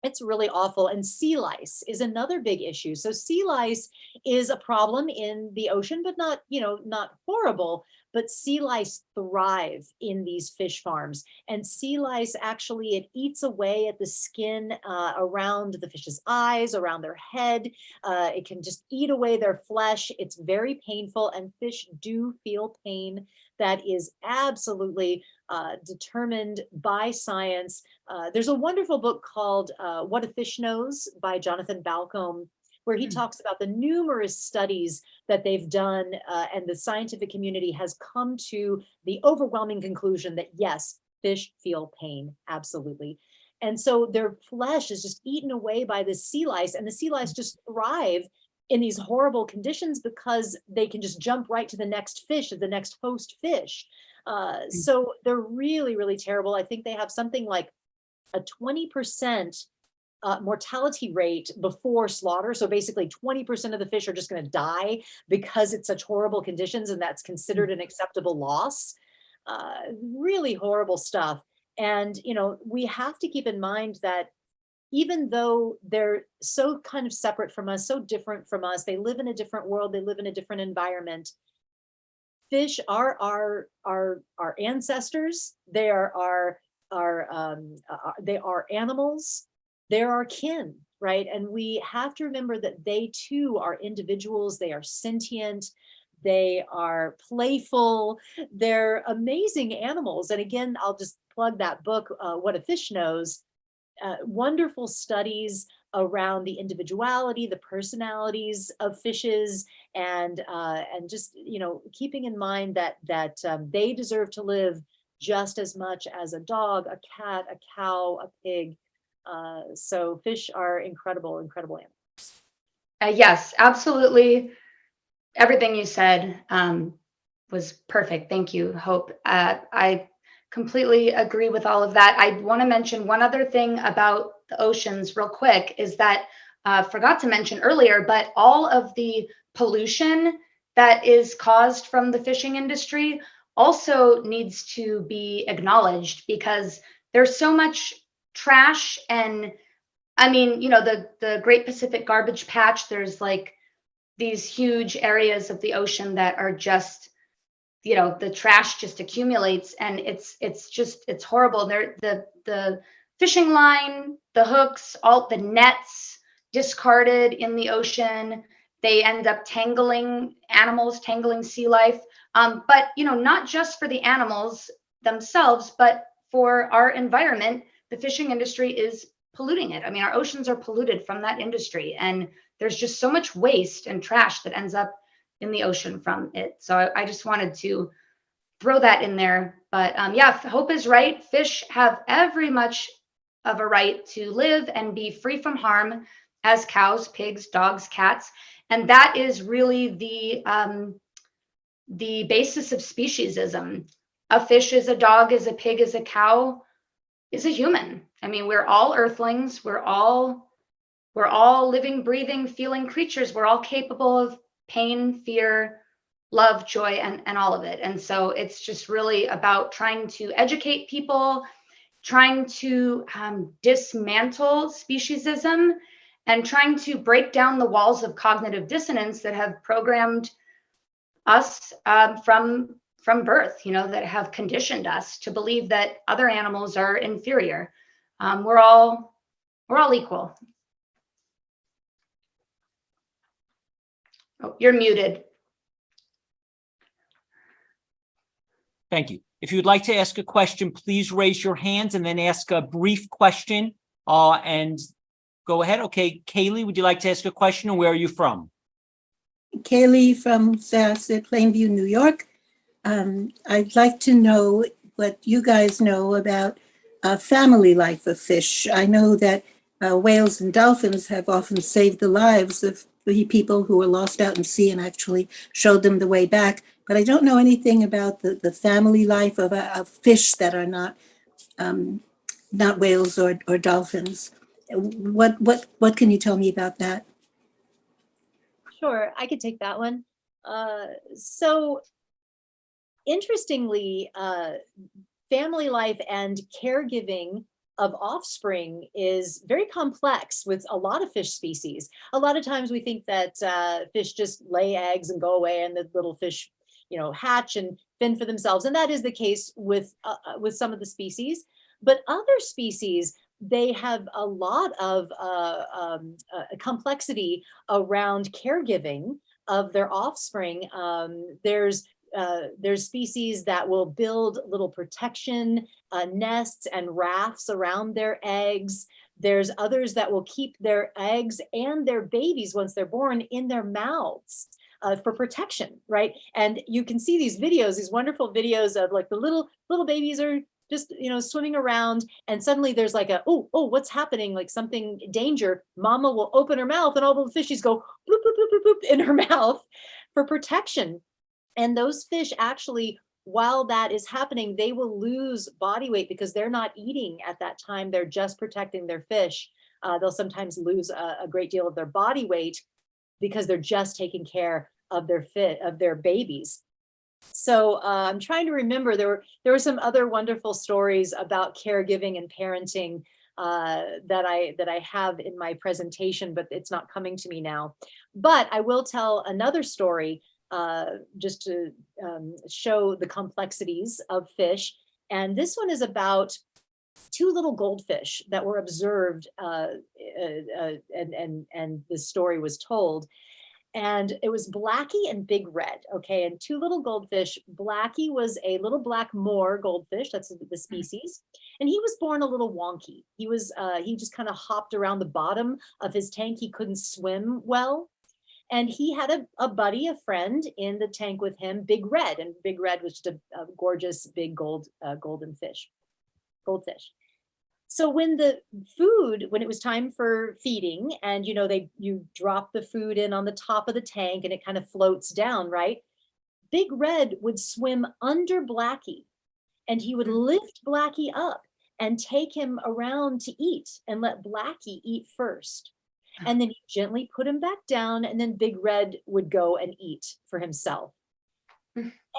It's really awful. And sea lice is another big issue. So sea lice is a problem in the ocean, but not, not horrible. But sea lice thrive in these fish farms. And sea lice actually, it eats away at the skin around the fish's eyes, around their head. It can just eat away their flesh. It's very painful, and fish do feel pain. That is absolutely determined by science. There's a wonderful book called What a Fish Knows by Jonathan Balcombe, where he talks about the numerous studies that they've done, and the scientific community has come to the overwhelming conclusion that yes, fish feel pain, absolutely. And so their flesh is just eaten away by the sea lice, and the sea lice just thrive in these horrible conditions because they can just jump right to the next fish, the next host fish. So they're really, really terrible. I think they have something like a 20% mortality rate before slaughter. So basically 20% of the fish are just going to die because it's such horrible conditions, and that's considered an acceptable loss. Really horrible stuff. And, we have to keep in mind that even though they're so kind of separate from us, so different from us, they live in a different world, they live in a different environment. Fish are our ancestors. They are they are animals. They're our kin, right? And we have to remember that they too are individuals. They are sentient. They are playful. They're amazing animals. And again, I'll just plug that book, What a Fish Knows. Wonderful studies around the individuality, the personalities of fishes, and just keeping in mind that they deserve to live just as much as a dog, a cat, a cow, a pig. So fish are incredible, incredible animals. Yes, absolutely. Everything you said was perfect. Thank you, Hope. I completely agree with all of that. I want to mention one other thing about the oceans real quick is that forgot to mention earlier, but all of the pollution that is caused from the fishing industry also needs to be acknowledged, because there's so much trash. And I mean, the Great Pacific Garbage Patch, there's like these huge areas of the ocean that are just, the trash just accumulates, and it's horrible. The fishing line, the hooks, all the nets discarded in the ocean, they end up tangling animals, tangling sea life. But not just for the animals themselves, but for our environment, the fishing industry is polluting it. I mean, our oceans are polluted from that industry, and there's just so much waste and trash that ends up in the ocean from it. So I just wanted to throw that in there. But yeah, Hope is right. Fish have every much of a right to live and be free from harm as cows, pigs, dogs, cats. And that is really the basis of speciesism. A fish is a dog, is a pig, is a cow, is a human. I mean, we're all earthlings. We're all living, breathing, feeling creatures. We're all capable of pain, fear, love, joy, and all of it. And so it's just really about trying to educate people, trying to dismantle speciesism, and trying to break down the walls of cognitive dissonance that have programmed us from birth, that have conditioned us to believe that other animals are inferior. We're all equal. Oh, you're muted. Thank you. If you'd like to ask a question, please raise your hands and then ask a brief question and go ahead. Okay, Kaylee, would you like to ask a question, and where are you from? Kaylee from Plainview, New York. I'd like to know what you guys know about family life of fish. I know that whales and dolphins have often saved the lives of the people who were lost out in sea and actually showed them the way back. But I don't know anything about the family life of fish that are not whales or dolphins. What can you tell me about that? Sure, I could take that one. So interestingly, family life and caregiving of offspring is very complex with a lot of fish species. A lot of times we think that fish just lay eggs and go away, and the little fish, hatch and fend for themselves. And that is the case with some of the species. But other species, they have a lot of complexity around caregiving of their offspring. There's species that will build little protection nests and rafts around their eggs. There's others that will keep their eggs and their babies once they're born in their mouths for protection, right? And you can see these videos, these wonderful videos of like the little babies are just swimming around, and suddenly there's like oh, what's happening, like something danger. Mama will open her mouth and all the fishies go bloop, bloop, bloop, bloop, bloop in her mouth for protection. And those fish actually, while that is happening, they will lose body weight because they're not eating at that time. They're just protecting their fish. They'll sometimes lose a great deal of their body weight because they're just taking care of their babies. So I'm trying to remember, there were some other wonderful stories about caregiving and parenting that I have in my presentation, but it's not coming to me now. But I will tell another story just to show the complexities of fish. And this one is about two little goldfish that were observed, and the story was told. And it was Blackie and Big Red, okay? And two little goldfish. Blackie was a little black moor goldfish, that's the species. And he was born a little wonky. He just kind of hopped around the bottom of his tank. He couldn't swim well. And he had a buddy, a friend in the tank with him, Big Red. And Big Red was just a gorgeous big golden fish, goldfish. So when it was time for feeding, and you drop the food in on the top of the tank and it kind of floats down, right? Big Red would swim under Blackie, and he would lift Blackie up and take him around to eat and let Blackie eat first. And then he gently put him back down, and then Big Red would go and eat for himself.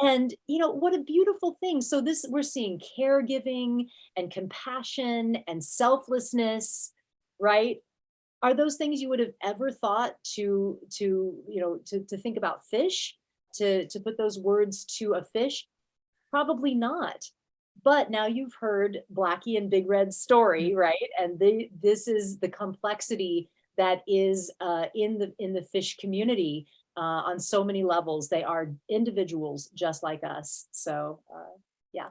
And what a beautiful thing. So we're seeing caregiving and compassion and selflessness, right? Are those things you would have ever thought to think about fish, to put those words to a fish? Probably not. But now you've heard Blackie and Big Red's story, right? And this is the complexity that is in the fish community. On so many levels. They are individuals just like us. So, yeah.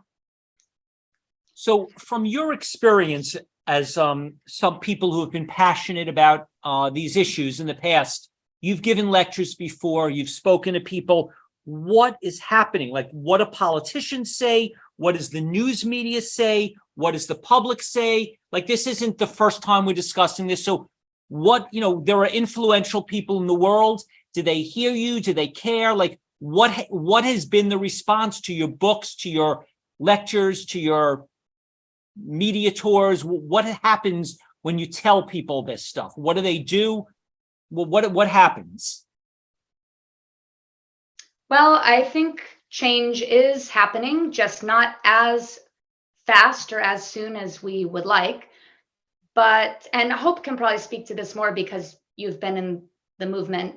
So from your experience as some people who have been passionate about these issues in the past, you've given lectures before, you've spoken to people. What is happening? Like, what do politicians say? What does the news media say? What does the public say? Like, this isn't the first time we're discussing this. So there are influential people in the world. Do they hear you? Do they care? Like, what has been the response to your books, to your lectures, to your media tours? What happens when you tell people this stuff? What do they do? What happens? Well, I think change is happening, just not as fast or as soon as we would like. And Hope can probably speak to this more because you've been in the movement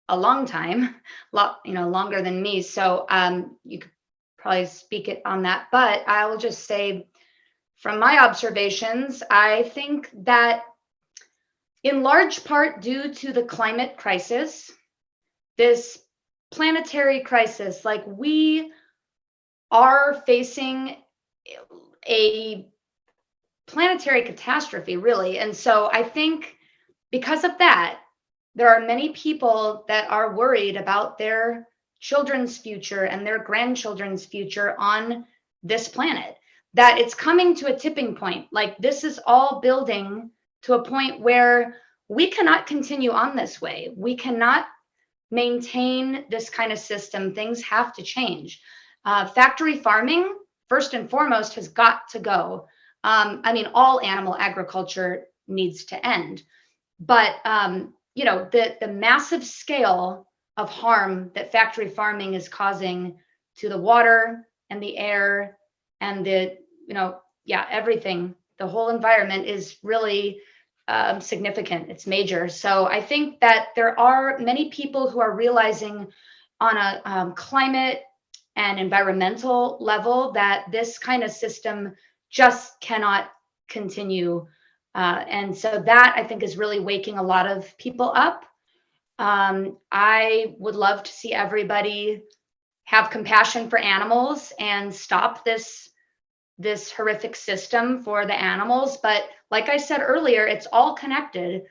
a long time, longer than me. So you could probably speak it on that. But I will just say, from my observations, I think that in large part due to the climate crisis, this planetary crisis, like we are facing a planetary catastrophe, really. And so I think because of that, there are many people that are worried about their children's future and their grandchildren's future on this planet, that it's coming to a tipping point. Like, this is all building to a point where we cannot continue on this way. We cannot maintain this kind of system. Things have to change. Factory farming, first and foremost, has got to go. All animal agriculture needs to end. But the massive scale of harm that factory farming is causing to the water and the air and everything, the whole environment is really significant. It's major. So I think that there are many people who are realizing on a climate and environmental level that this kind of system just cannot continue. And so that, I think, is really waking a lot of people up. I would love to see everybody have compassion for animals and stop this horrific system for the animals. But like I said earlier, it's all connected.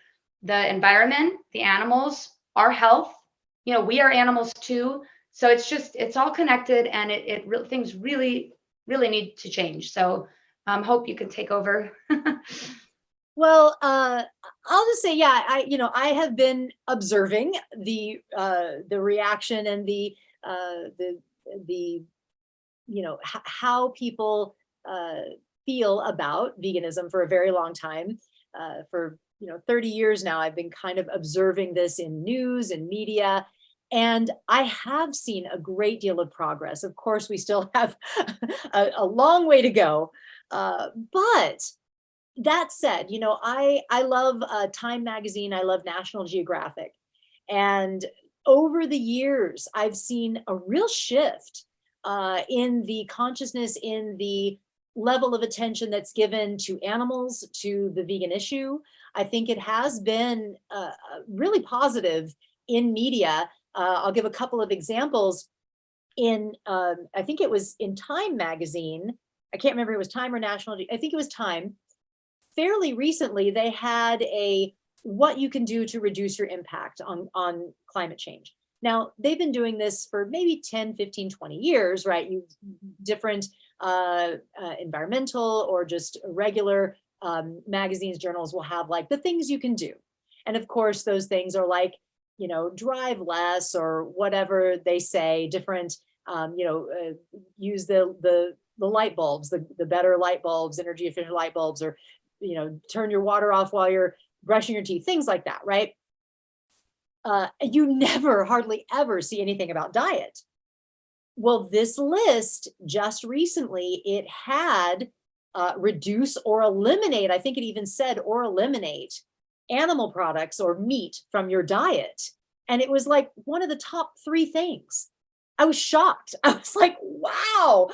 The environment, the animals, our health, we are animals too. So it's all connected, and things really, really need to change. So Hope, you can take over. Well, I'll just say, yeah, I have been observing the reaction and the how people feel about veganism for a very long time. For 30 years now, I've been kind of observing this in news and media, and I have seen a great deal of progress. Of course, we still have a long way to go, but that said, I love Time magazine. I love National Geographic. And over the years, I've seen a real shift in the consciousness, in the level of attention that's given to animals, to the vegan issue. I think it has been really positive in media. I'll give a couple of examples. I think it was in Time magazine. I can't remember if it was Time or National. I think it was Time. Fairly recently, they had what you can do to reduce your impact on climate change. Now, they've been doing this for maybe 10, 15, 20 years, right? Different environmental or just regular magazines, journals will have like the things you can do. And of course, those things are like, drive less or whatever they say, different, use the light bulbs, the better light bulbs, energy efficient light bulbs, or turn your water off while you're brushing your teeth, things like that, right? You never, hardly ever see anything about diet. Well, this list just recently, it had reduce or eliminate, I think it even said, or eliminate animal products or meat from your diet. And it was like one of the top 3 things. I was shocked. I was like, wow,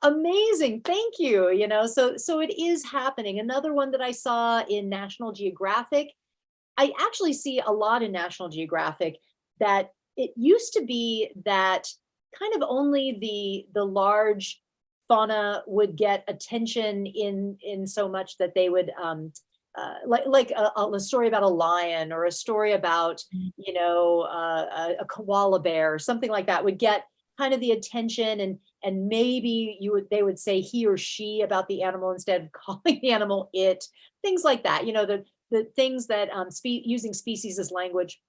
amazing. Thank you. So it is happening. Another one that I saw in National Geographic, I actually see a lot in National Geographic that it used to be that kind of only the large fauna would get attention in so much that they would like a story about a lion or a story about a koala bear or something like that would get kind of the attention, and maybe they would say he or she about the animal instead of calling the animal it, things like that, the things that using species as language.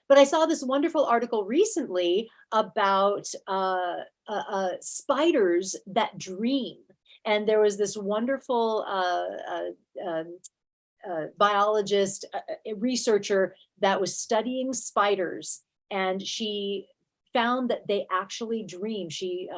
But I saw this wonderful article recently about spiders that dream. And there was this wonderful biologist, researcher that was studying spiders, and she found that they actually dream. She,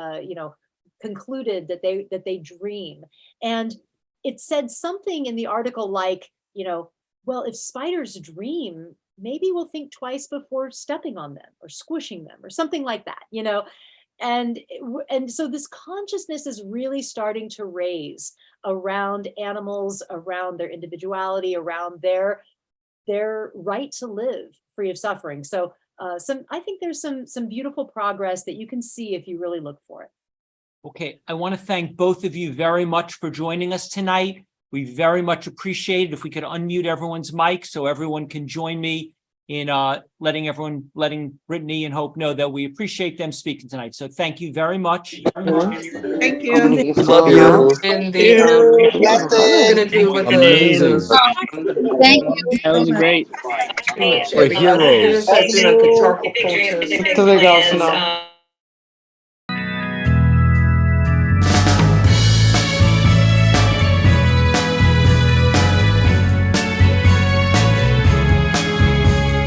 concluded that they dream. And it said something in the article like, well, if spiders dream, maybe we'll think twice before stepping on them or squishing them or something like that, And so this consciousness is really starting to raise around animals, around their individuality, around their right to live free of suffering. So I think there's some beautiful progress that you can see if you really look for it. Okay, I want to thank both of you very much for joining us tonight. We very much appreciate it if we could unmute everyone's mic so everyone can join me in letting Brittany and Hope know that we appreciate them speaking tonight. So thank you very much. Thank you. Love you. And we're gonna do with Amazing. Thank you. That was great. pretty much We're it. We got heroes. doing like the charcoal cultures. To the girls now.